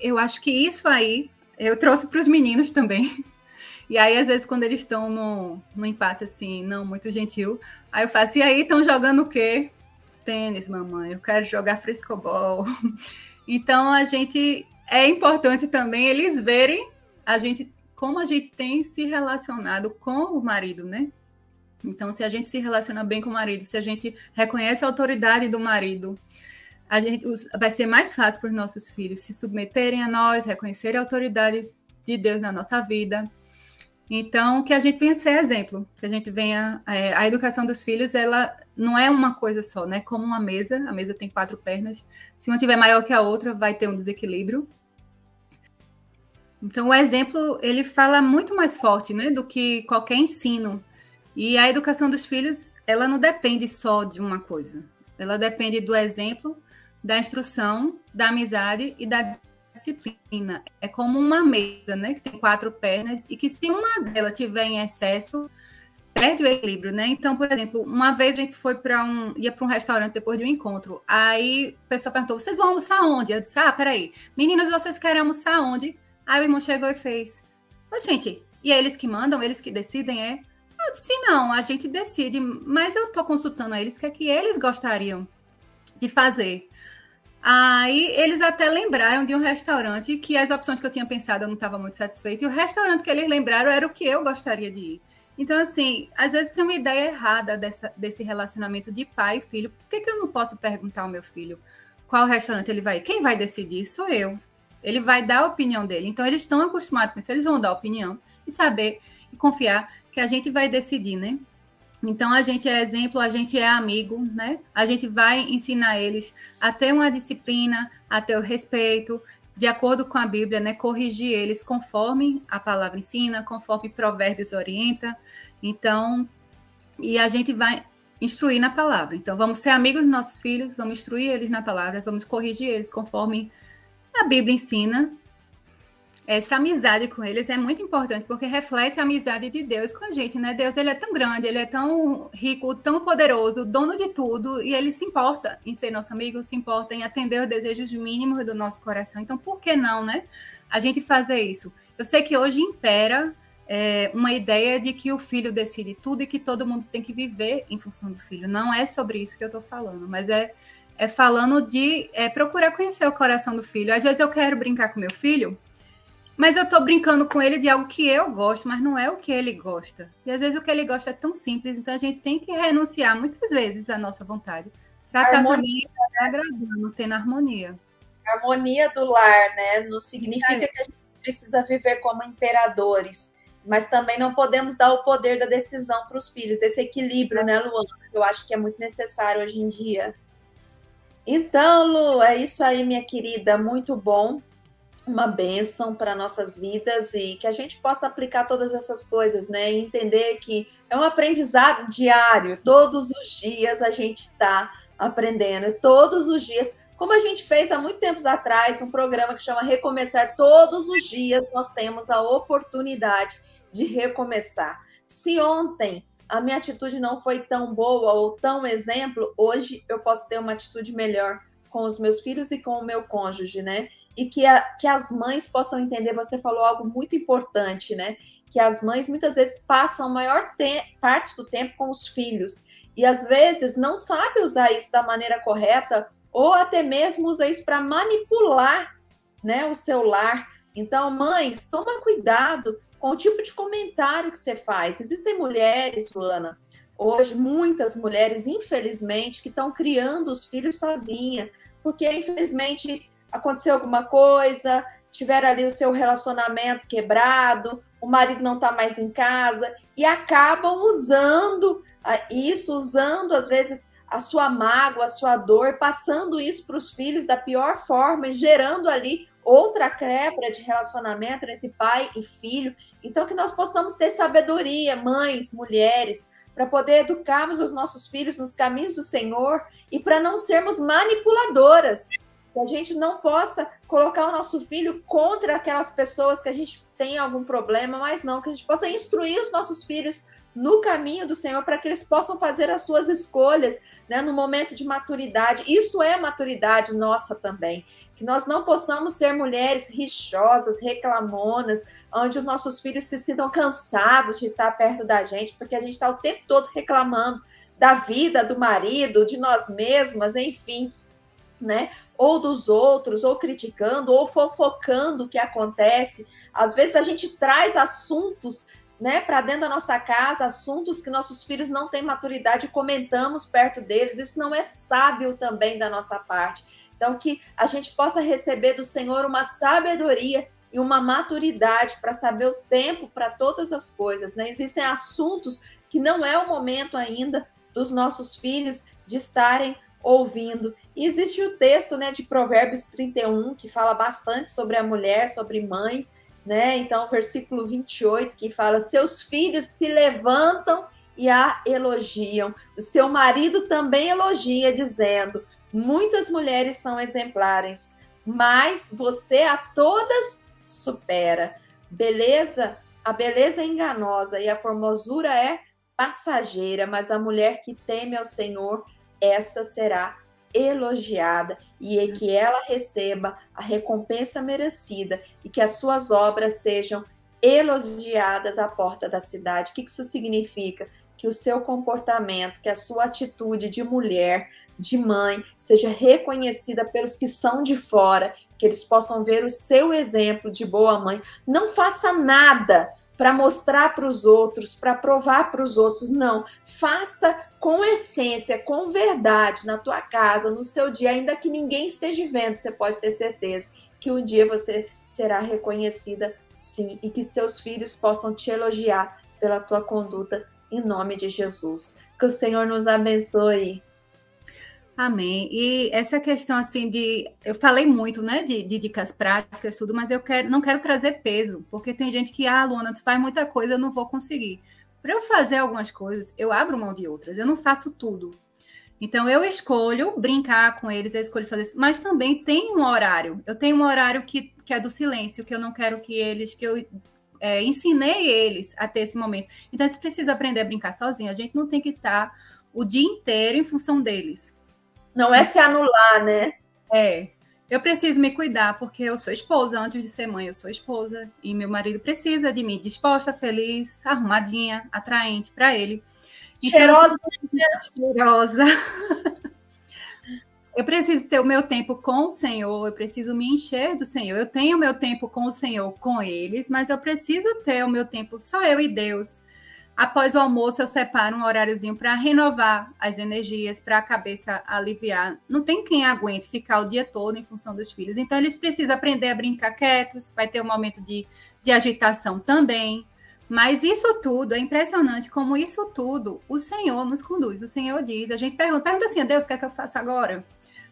eu acho que isso aí, eu trouxe para os meninos também. E aí, às vezes, quando eles estão no impasse, assim, não muito gentil, aí eu faço, e aí, estão jogando o quê? Tênis, mamãe, eu quero jogar frescobol. Então, é importante também eles verem como a gente tem se relacionado com o marido, né? Então, se a gente se relaciona bem com o marido, se a gente reconhece a autoridade do marido, vai ser mais fácil para os nossos filhos se submeterem a nós, reconhecerem a autoridade de Deus na nossa vida. Então, que a gente venha ser exemplo, que a gente venha... a educação dos filhos, ela não é uma coisa só, né? Como uma mesa, a mesa tem 4 pernas. Se uma tiver maior que a outra, vai ter um desequilíbrio. Então, o exemplo, ele fala muito mais forte, né? Do que qualquer ensino. E a educação dos filhos, ela não depende só de uma coisa. Ela depende do exemplo, da instrução, da amizade e da disciplina. É como uma mesa, né, que tem 4 pernas e que se uma delas tiver em excesso, perde o equilíbrio, né? Então, por exemplo, uma vez a gente ia para um restaurante depois de um encontro. Aí a pessoa perguntou: vocês vão almoçar onde? Eu disse: peraí, meninas, vocês querem almoçar onde? Aí o irmão chegou e fez: mas, gente, e é eles que mandam, eles que decidem, é? Eu disse: não, a gente decide, mas eu estou consultando a eles o que é que eles gostariam de fazer. Aí eles até lembraram de um restaurante que as opções que eu tinha pensado eu não estava muito satisfeita, e o restaurante que eles lembraram era o que eu gostaria de ir. Então, assim, às vezes tem uma ideia errada desse relacionamento de pai e filho. Por que eu não posso perguntar ao meu filho qual restaurante ele vai ir? Quem vai decidir? Sou eu. Ele vai dar a opinião dele. Então, eles estão acostumados com isso. Eles vão dar a opinião e saber e confiar que a gente vai decidir, né? Então, a gente é exemplo, a gente é amigo, né? A gente vai ensinar eles a ter uma disciplina, a ter o respeito, de acordo com a Bíblia, né? Corrigir eles conforme a palavra ensina, conforme Provérbios orienta. Então, e a gente vai instruir na palavra. Então, vamos ser amigos dos nossos filhos, vamos instruir eles na palavra, vamos corrigir eles conforme a Bíblia ensina. Essa amizade com eles é muito importante, porque reflete a amizade de Deus com a gente, né? Deus, ele é tão grande, ele é tão rico, tão poderoso, dono de tudo, e ele se importa em ser nosso amigo, se importa em atender os desejos mínimos do nosso coração. Então, por que não, né? A gente fazer isso. Eu sei que hoje impera uma ideia de que o filho decide tudo e que todo mundo tem que viver em função do filho. Não é sobre isso que eu estou falando, mas é falando de procurar conhecer o coração do filho. Às vezes eu quero brincar com meu filho, mas eu estou brincando com ele de algo que eu gosto, mas não é o que ele gosta. E às vezes o que ele gosta é tão simples, então a gente tem que renunciar muitas vezes à nossa vontade para estar também agradando, tendo harmonia.
A harmonia do lar, né? Não significa que a gente precisa viver como imperadores, mas também não podemos dar o poder da decisão para os filhos. Esse equilíbrio, né, Luana? Eu acho que é muito necessário hoje em dia. Então, Lu, é isso aí, minha querida. Muito bom. Uma bênção para nossas vidas e que a gente possa aplicar todas essas coisas, né? E entender que é um aprendizado diário. Todos os dias a gente está aprendendo. Todos os dias. Como a gente fez há muito tempos atrás, um programa que chama Recomeçar. Todos os dias nós temos a oportunidade de recomeçar. Se ontem a minha atitude não foi tão boa ou tão exemplo, hoje eu posso ter uma atitude melhor com os meus filhos e com o meu cônjuge, né? E que as mães possam entender, você falou algo muito importante, né? Que as mães muitas vezes passam a maior parte do tempo com os filhos e às vezes não sabem usar isso da maneira correta ou até mesmo usa isso para manipular, né, o seu lar. Então, mães, toma cuidado com o tipo de comentário que você faz. Existem mulheres, Luana, hoje muitas mulheres, infelizmente, que estão criando os filhos sozinhas, porque infelizmente aconteceu alguma coisa, tiveram ali o seu relacionamento quebrado, o marido não está mais em casa e acabam usando isso, usando às vezes a sua mágoa, a sua dor, passando isso para os filhos da pior forma e gerando ali outra quebra de relacionamento entre pai e filho. Então que nós possamos ter sabedoria, mães, mulheres, para poder educarmos os nossos filhos nos caminhos do Senhor e para não sermos manipuladoras. Que a gente não possa colocar o nosso filho contra aquelas pessoas que a gente tem algum problema, mas não, que a gente possa instruir os nossos filhos no caminho do Senhor para que eles possam fazer as suas escolhas, né, no momento de maturidade. Isso é maturidade nossa também. Que nós não possamos ser mulheres rixosas, reclamonas, onde os nossos filhos se sintam cansados de estar perto da gente, porque a gente está o tempo todo reclamando da vida, do marido, de nós mesmas, enfim, né? Ou dos outros, ou criticando, ou fofocando o que acontece. Às vezes a gente traz assuntos né, para dentro da nossa casa, assuntos que nossos filhos não têm maturidade, comentamos perto deles. Isso não é sábio também da nossa parte. Então, que a gente possa receber do Senhor uma sabedoria e uma maturidade para saber o tempo para todas as coisas, né? Existem assuntos que não é o momento ainda dos nossos filhos de estarem ouvindo. E existe o texto, né, de Provérbios 31, que fala bastante sobre a mulher, sobre mãe, né? Então, versículo 28, que fala: seus filhos se levantam e a elogiam. O seu marido também elogia, dizendo: muitas mulheres são exemplares, mas você a todas supera. Beleza? A beleza é enganosa e a formosura é passageira, mas a mulher que teme ao Senhor, essa será elogiada, e é que ela receba a recompensa merecida e que as suas obras sejam elogiadas à porta da cidade. O que isso significa? Que o seu comportamento, que a sua atitude de mulher, de mãe, seja reconhecida pelos que são de fora, que eles possam ver o seu exemplo de boa mãe. Não faça nada para mostrar para os outros, para provar para os outros, não. Faça com essência, com verdade, na tua casa, no seu dia, ainda que ninguém esteja vendo, você pode ter certeza que um dia você será reconhecida, sim, e que seus filhos possam te elogiar pela tua conduta, em nome de Jesus. Que o Senhor nos abençoe.
Amém. E essa questão assim eu falei muito, né, de dicas práticas, tudo, mas não quero trazer peso, porque tem gente que, Luana, tu faz muita coisa, eu não vou conseguir. Para eu fazer algumas coisas, eu abro mão de outras, eu não faço tudo. Então, eu escolho brincar com eles, eu escolho fazer isso, mas também tem um horário. Eu tenho um horário que é do silêncio, que eu não quero que eu ensinei eles a ter esse momento. Então, eles precisam aprender a brincar sozinho. A gente não tem que estar o dia inteiro em função deles.
Não é se anular, né?
Eu preciso me cuidar, porque eu sou esposa, antes de ser mãe, eu sou esposa, e meu marido precisa de mim disposta, feliz, arrumadinha, atraente para ele.
Cheirosa.
Cheirosa. Eu preciso ter o meu tempo com o Senhor, eu preciso me encher do Senhor. Eu tenho o meu tempo com o Senhor, com eles, mas eu preciso ter o meu tempo só eu e Deus. Após o almoço, eu separo um horáriozinho para renovar as energias, para a cabeça aliviar. Não tem quem aguente ficar o dia todo em função dos filhos. Então, eles precisam aprender a brincar quietos, vai ter um momento de agitação também. Mas isso tudo, é impressionante como isso tudo, o Senhor nos conduz. O Senhor diz, a gente pergunta assim, a Deus, o que é que eu faço agora?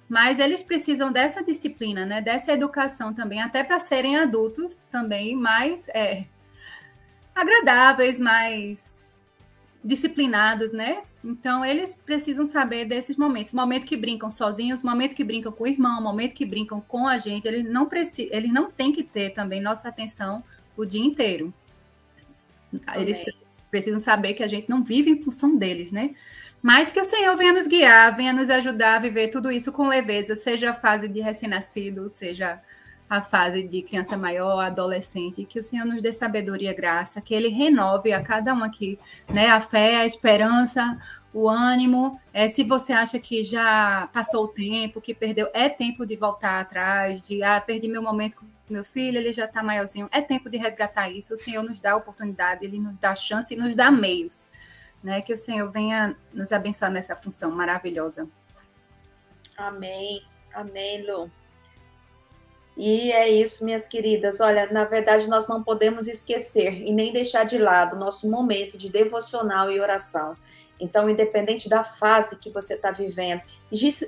Mas eles precisam dessa disciplina, né? Dessa educação também, até para serem adultos também mais agradáveis, mais disciplinados, né? Então, eles precisam saber desses momentos. O momento que brincam sozinhos, o momento que brincam com o irmão, o momento que brincam com a gente, eles não têm que ter também nossa atenção o dia inteiro. Eles precisam saber que a gente não vive em função deles, né? Mas que o Senhor venha nos guiar, venha nos ajudar a viver tudo isso com leveza, seja a fase de recém-nascido, seja a fase de criança maior, adolescente, que o Senhor nos dê sabedoria e graça, que Ele renove a cada um aqui, né? A fé, a esperança, o ânimo. Se você acha que já passou o tempo, que perdeu, é tempo de voltar atrás, perdi meu momento com meu filho, ele já está maiorzinho, é tempo de resgatar isso. O Senhor nos dá a oportunidade, Ele nos dá chance e nos dá meios, né? Que o Senhor venha nos abençoar nessa função maravilhosa.
Amém. Amém, Lu. E é isso, minhas queridas. Olha, na verdade, nós não podemos esquecer e nem deixar de lado o nosso momento de devocional e oração. Então, independente da fase que você está vivendo,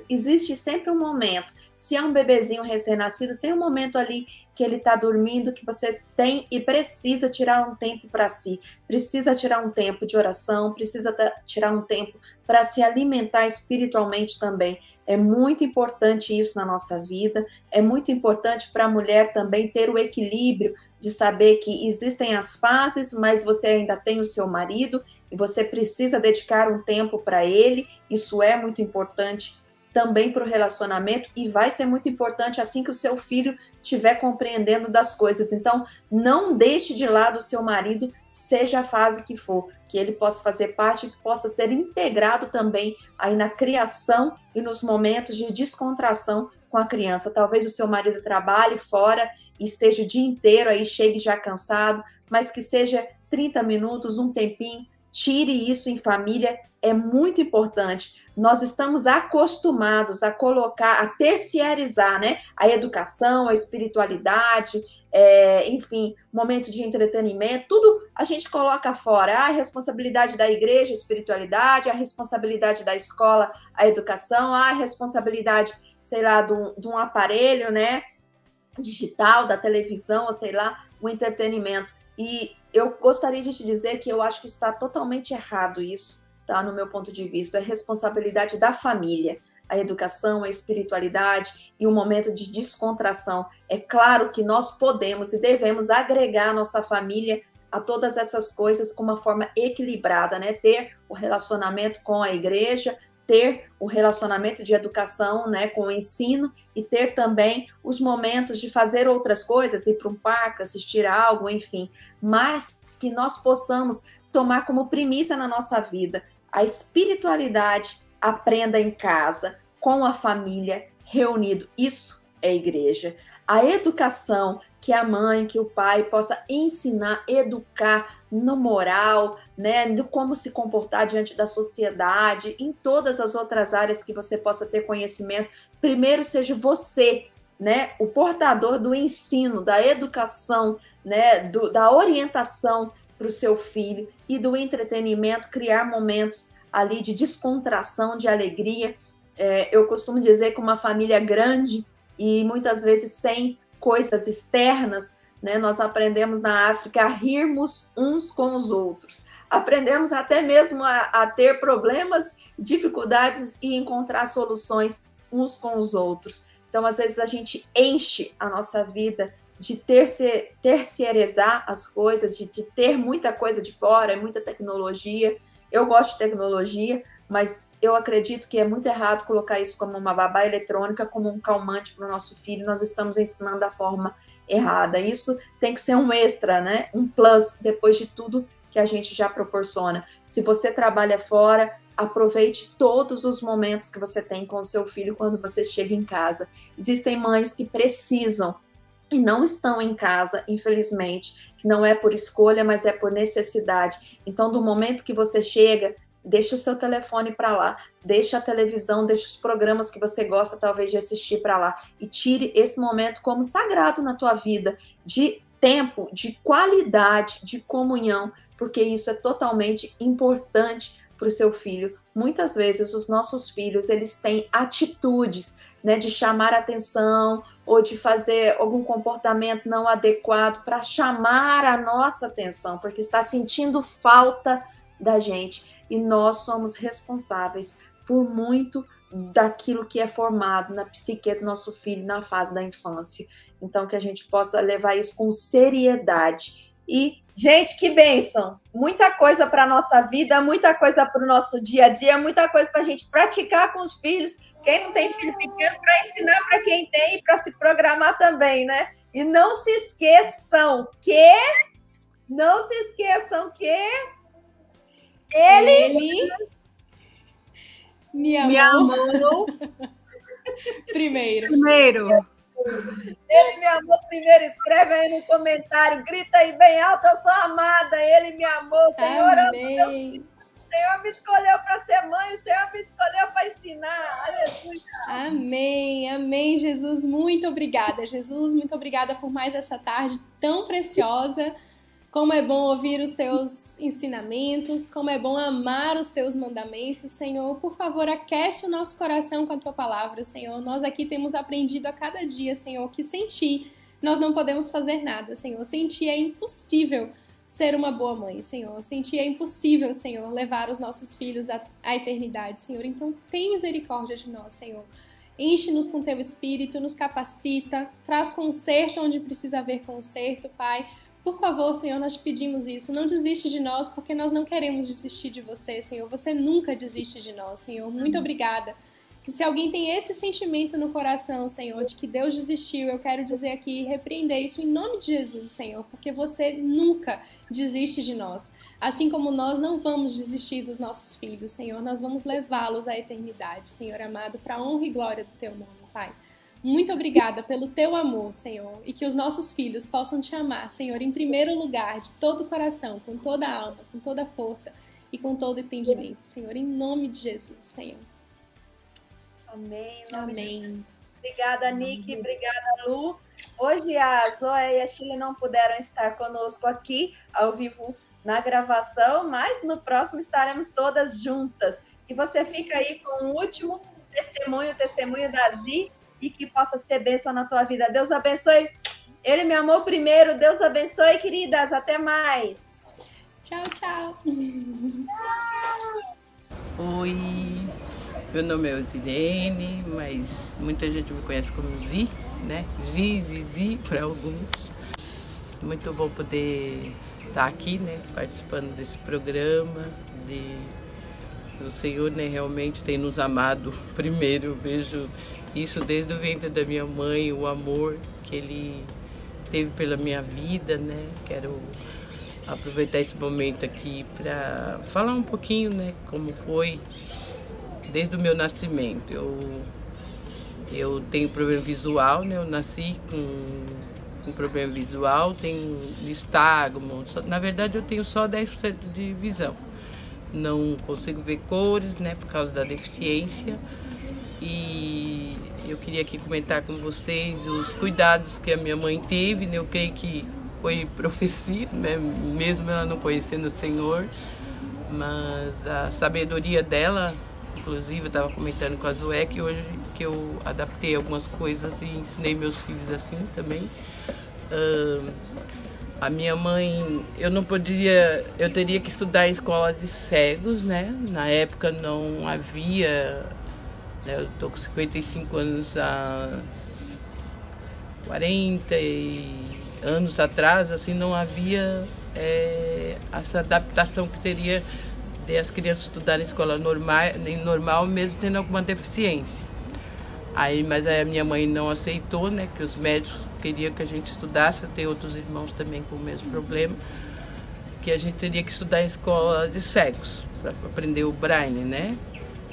existe sempre um momento. Se é um bebezinho recém-nascido, tem um momento ali que ele está dormindo, que você tem e precisa tirar um tempo para si. Precisa tirar um tempo de oração, precisa tirar um tempo para se alimentar espiritualmente também. É muito importante isso na nossa vida. É muito importante para a mulher também ter o equilíbrio de saber que existem as fases, mas você ainda tem o seu marido e você precisa dedicar um tempo para ele. Isso é muito importante também para o relacionamento e vai ser muito importante assim que o seu filho estiver compreendendo das coisas. Então, não deixe de lado o seu marido, seja a fase que for, que ele possa fazer parte, que possa ser integrado também aí na criação e nos momentos de descontração com a criança. Talvez o seu marido trabalhe fora e esteja o dia inteiro aí, chegue já cansado, mas que seja 30 minutos, um tempinho, tire isso em família, é muito importante. Nós estamos acostumados a colocar, a terciarizar, né? A educação, a espiritualidade, enfim, momento de entretenimento, tudo a gente coloca fora. A responsabilidade da igreja, a espiritualidade, a responsabilidade da escola, a educação, a responsabilidade, sei lá, de um aparelho, né? Digital, da televisão, ou sei lá, o entretenimento. E eu gostaria de te dizer que eu acho que está totalmente errado isso, tá? No meu ponto de vista, é responsabilidade da família, a educação, a espiritualidade e o momento de descontração. É claro que nós podemos e devemos agregar a nossa família a todas essas coisas com uma forma equilibrada, né? Ter o relacionamento com a igreja, ter o relacionamento de educação, né, com o ensino, e ter também os momentos de fazer outras coisas, ir para um parque, assistir algo, enfim, mas que nós possamos tomar como primícia na nossa vida a espiritualidade. Aprenda em casa, com a família, reunido. Isso é igreja. A educação, que a mãe, que o pai possa ensinar, educar no moral, né, no como se comportar diante da sociedade, em todas as outras áreas que você possa ter conhecimento. Primeiro seja você, né, o portador do ensino, da educação, né, da orientação para o seu filho e do entretenimento, criar momentos ali de descontração, de alegria. Eu costumo dizer que uma família grande e muitas vezes sem coisas externas, né? Nós aprendemos na África a rirmos uns com os outros. Aprendemos até mesmo a ter problemas, dificuldades e encontrar soluções uns com os outros. Então, às vezes, a gente enche a nossa vida de terceirizar as coisas, de ter muita coisa de fora, muita tecnologia. Eu gosto de tecnologia, mas eu acredito que é muito errado colocar isso como uma babá eletrônica, como um calmante para o nosso filho. Nós estamos ensinando da forma errada. Isso tem que ser um extra, né? Um plus, depois de tudo que a gente já proporciona. Se você trabalha fora, aproveite todos os momentos que você tem com o seu filho quando você chega em casa. Existem mães que precisam e não estão em casa, infelizmente, que não é por escolha, mas é por necessidade. Então, do momento que você chega, deixa o seu telefone para lá, deixa a televisão, deixa os programas que você gosta talvez de assistir para lá e tire esse momento como sagrado na tua vida, de tempo, de qualidade, de comunhão, porque isso é totalmente importante para o seu filho. Muitas vezes os nossos filhos, eles têm atitudes, né, de chamar atenção ou de fazer algum comportamento não adequado para chamar a nossa atenção, porque está sentindo falta da gente. E nós somos responsáveis por muito daquilo que é formado na psique do nosso filho na fase da infância. Então, que a gente possa levar isso com seriedade. E, gente, que bênção! Muita coisa para a nossa vida, muita coisa para o nosso dia a dia, muita coisa para a gente praticar com os filhos. Quem não tem filho pequeno, para ensinar para quem tem e para se programar também, né? E não se esqueçam que ele
me amou primeiro.
Ele me amou primeiro. Escreve aí no comentário, grita aí bem alto, eu sou amada, ele me amou. Senhor,
amém.
O Senhor me escolheu para ser mãe, o Senhor me escolheu para ensinar. Aleluia.
Amém, amém, Jesus. Muito obrigada, Jesus. Muito obrigada por mais essa tarde tão preciosa. Como é bom ouvir os teus ensinamentos, como é bom amar os teus mandamentos, Senhor. Por favor, aquece o nosso coração com a tua palavra, Senhor. Nós aqui temos aprendido a cada dia, Senhor, que sem ti nós não podemos fazer nada, Senhor. Sem ti é impossível ser uma boa mãe, Senhor. Sem ti é impossível, Senhor, levar os nossos filhos à eternidade, Senhor. Então, tem misericórdia de nós, Senhor. Enche-nos com teu espírito, nos capacita, traz conserto onde precisa haver conserto, Pai. Por favor, Senhor, nós te pedimos isso. Não desiste de nós, porque nós não queremos desistir de você, Senhor. Você nunca desiste de nós, Senhor. Muito obrigada. Que se alguém tem esse sentimento no coração, Senhor, de que Deus desistiu, eu quero dizer aqui, repreender isso em nome de Jesus, Senhor, porque você nunca desiste de nós. Assim como nós não vamos desistir dos nossos filhos, Senhor, nós vamos levá-los à eternidade, Senhor amado, para a honra e glória do teu nome, Pai. Muito obrigada pelo teu amor, Senhor, e que os nossos filhos possam te amar, Senhor, em primeiro lugar, de todo o coração, com toda a alma, com toda a força e com todo o entendimento, Senhor, em nome de Jesus, Senhor.
Amém.
Amém.
Obrigada, Nick. Obrigada, Lu. Hoje a Zoe e a Shirley não puderam estar conosco aqui, ao vivo, na gravação, mas no próximo estaremos todas juntas. E você fica aí com o último testemunho, o testemunho da Zi, e que possa ser bênção na tua vida. Deus abençoe. Ele me amou primeiro. Deus abençoe, queridas. Até mais.
Tchau, tchau.
Oi, meu nome é Osilene, mas muita gente me conhece como Zi, né? Zizi para alguns. Muito bom poder estar aqui, né? Participando desse programa. O Senhor, né, realmente tem nos amado primeiro. Eu vejo isso desde o ventre da minha mãe, o amor que Ele teve pela minha vida, né? Quero aproveitar esse momento aqui para falar um pouquinho, né, como foi desde o meu nascimento. Eu tenho problema visual, né? Eu nasci com problema visual, tenho nistagmo. Na verdade, eu tenho só 10% de visão. Não consigo ver cores, né, por causa da deficiência. E eu queria aqui comentar com vocês os cuidados que a minha mãe teve, né? Eu creio que foi profecia, né? Mesmo ela não conhecendo o Senhor, mas a sabedoria dela, inclusive eu estava comentando com a Zoé que hoje que eu adaptei algumas coisas e ensinei meus filhos assim também. A minha mãe, eu teria que estudar em escola de cegos, né? Na época não havia, né? Eu tô com 55 anos, há 40 anos atrás, assim, não havia essa adaptação que teria de as crianças estudarem em escola normal, mesmo tendo alguma deficiência. Mas a minha mãe não aceitou, né, que os médicos queriam que a gente estudasse. Eu tenho outros irmãos também com o mesmo problema, que a gente teria que estudar em escola de cegos, para aprender o braille, né?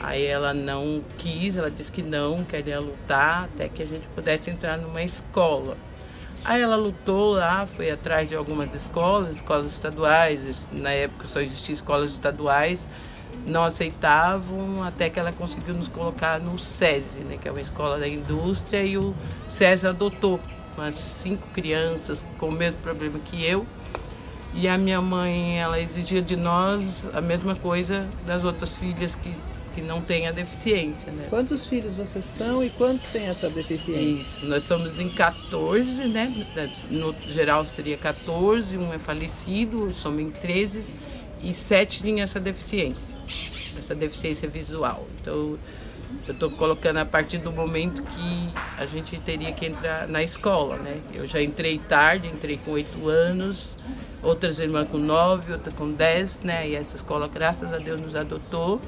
Aí ela não quis, ela disse que não, queria lutar até que a gente pudesse entrar numa escola. Aí ela lutou lá, foi atrás de algumas escolas estaduais, na época só existiam escolas estaduais, não aceitavam, até que ela conseguiu nos colocar no SESI, né, que é uma escola da indústria, e o SESI adotou umas 5 crianças com o mesmo problema que eu. E a minha mãe, ela exigia de nós a mesma coisa das outras filhas que não têm a deficiência, né?
Quantos filhos vocês são e quantos têm essa deficiência?
Isso, nós somos em 14, né? No geral seria 14, um é falecido, somos em 13 e 7 tinham essa deficiência visual. Então, eu estou colocando a partir do momento que a gente teria que entrar na escola, né? Eu já entrei tarde, entrei com 8 anos, outras irmãs com 9, outra com 10, né? E essa escola, graças a Deus, nos adotou.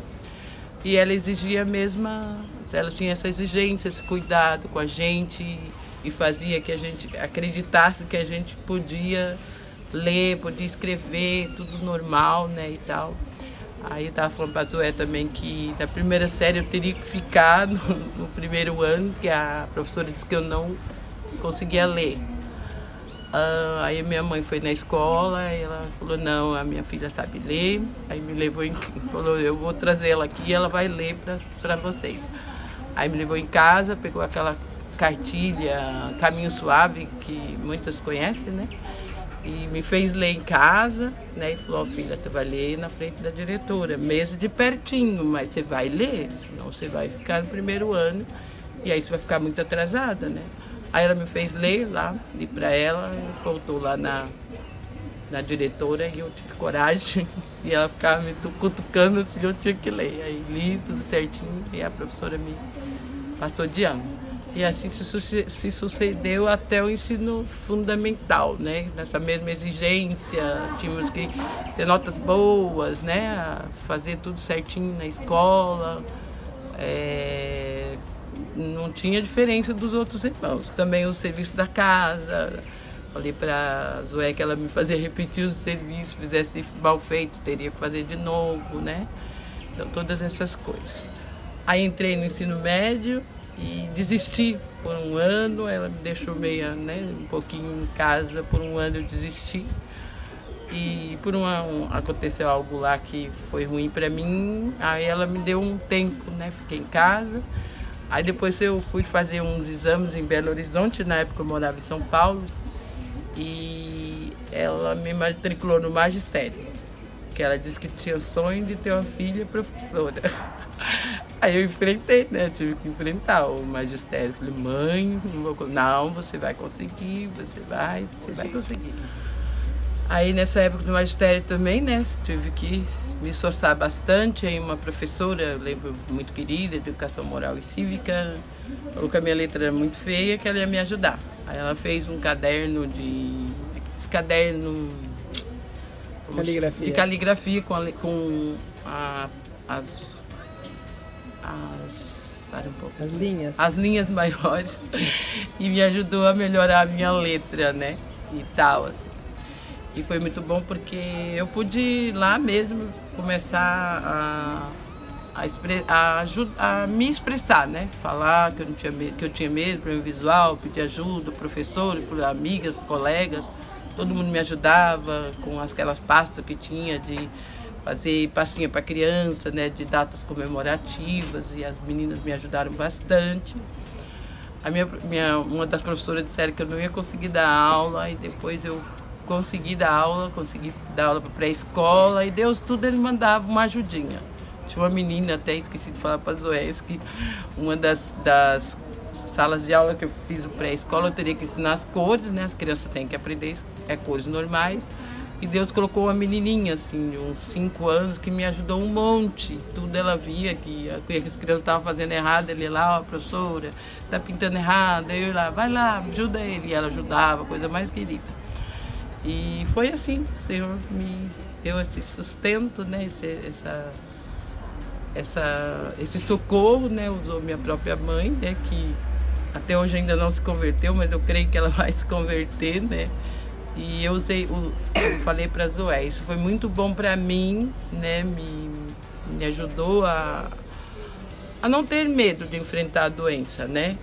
E ela exigia a mesma, ela tinha essa exigência, esse cuidado com a gente e fazia que a gente acreditasse que a gente podia ler, podia escrever, tudo normal, né, e tal. Aí eu tava falando pra Zoé também que na primeira série eu teria que ficar no primeiro ano, que a professora disse que eu não conseguia ler. Aí minha mãe foi na escola e ela falou, não, a minha filha sabe ler. Aí me levou falou, eu vou trazer ela aqui e ela vai ler para vocês. Aí me levou em casa, pegou aquela cartilha Caminho Suave, que muitas conhecem, né? E me fez ler em casa, né? E falou, filha, tu vai ler na frente da diretora, mesmo de pertinho, mas você vai ler, senão você vai ficar no primeiro ano e aí você vai ficar muito atrasada, né? Aí ela me fez ler lá, li para ela, voltou lá na diretora e eu tive coragem e ela ficava me cutucando assim, eu tinha que ler. Aí li tudo certinho e a professora me passou de ano. E assim se sucedeu até o ensino fundamental, né? Nessa mesma exigência, tínhamos que ter notas boas, né? Fazer tudo certinho na escola. Não tinha diferença dos outros irmãos. Também o serviço da casa. Falei para a Zoé que ela me fazia repetir o serviço, fizesse mal feito, teria que fazer de novo, né? Então, todas essas coisas. Aí entrei no ensino médio e desisti por um ano. Ela me deixou meia, né, um pouquinho em casa, por um ano eu desisti. E aconteceu algo lá que foi ruim para mim, aí ela me deu um tempo, né, fiquei em casa. Aí depois eu fui fazer uns exames em Belo Horizonte, na época eu morava em São Paulo, e ela me matriculou no magistério, que ela disse que tinha sonho de ter uma filha professora. Aí eu enfrentei, né, tive que enfrentar o magistério. Falei, mãe, não, você vai conseguir, você vai conseguir. Aí nessa época do magistério também, né, tive que me esforçar bastante. Aí uma professora, eu lembro, muito querida, de Educação Moral e Cívica, falou que a minha letra era muito feia, que ela ia me ajudar. Aí ela fez um caderno de caligrafia com as linhas maiores e me ajudou a melhorar a minha letra, né, e tal, assim. E foi muito bom porque eu pude lá mesmo começar a me expressar, né? Falar que eu não tinha medo, que eu tinha medo, problema visual, pedir ajuda, professor, amigas, colegas, todo mundo me ajudava com aquelas pastas que tinha de fazer pastinha para criança, né? De datas comemorativas, e as meninas me ajudaram bastante. Uma das professoras disseram que eu não ia conseguir dar aula, e depois eu consegui dar aula para pré-escola, e Deus tudo ele mandava uma ajudinha. Tinha uma menina, até esqueci de falar para a Zoé, que uma das salas de aula que eu fiz o pré-escola, eu teria que ensinar as cores, né? As crianças têm que aprender cores normais. E Deus colocou uma menininha, assim, de uns 5 anos, que me ajudou um monte. Tudo ela via que as crianças estavam fazendo errado, ele ia lá, ó, professora, tá pintando errado. Aí eu ia lá, vai lá, ajuda ele. E ela ajudava, coisa mais querida. E foi assim, o Senhor me deu esse sustento, né? Esse socorro, né? Usou minha própria mãe, né? Que até hoje ainda não se converteu, mas eu creio que ela vai se converter, né? E eu falei para a Zoé, isso foi muito bom para mim, né? Me ajudou a não ter medo de enfrentar a doença, né?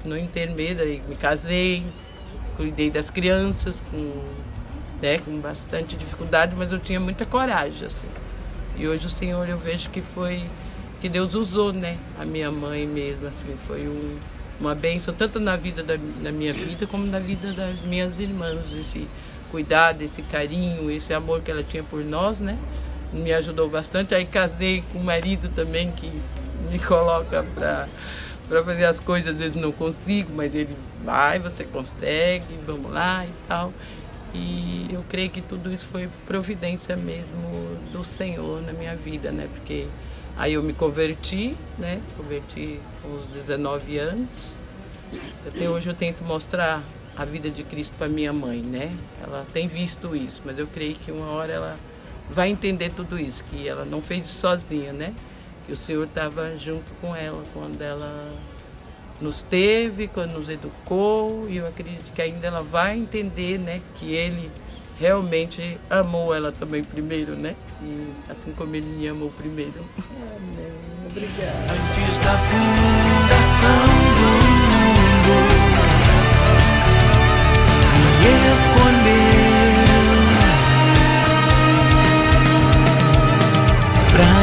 Não ter medo, aí me casei, cuidei das crianças com bastante dificuldade, mas eu tinha muita coragem, assim. E hoje o Senhor, eu vejo que Deus usou, né, a minha mãe mesmo, assim, foi uma bênção, tanto na minha vida, como na vida das minhas irmãs, esse cuidado, esse carinho, esse amor que ela tinha por nós, né, me ajudou bastante. Aí casei com um marido também que me coloca para fazer as coisas, às vezes não consigo, mas ele vai, você consegue, vamos lá e tal. E eu creio que tudo isso foi providência mesmo do Senhor na minha vida, né? Porque aí eu me converti, né? Converti com uns 19 anos. Até hoje eu tento mostrar a vida de Cristo para minha mãe, né? Ela tem visto isso, mas eu creio que uma hora ela vai entender tudo isso, que ela não fez isso sozinha, né? Que o Senhor estava junto com ela quando ela nos teve, quando nos educou, e eu acredito que ainda ela vai entender, né, que Ele realmente amou ela também primeiro, né? E assim como Ele me amou primeiro. Amém. Obrigada.
Antes da fundação do mundo, me escolheu pra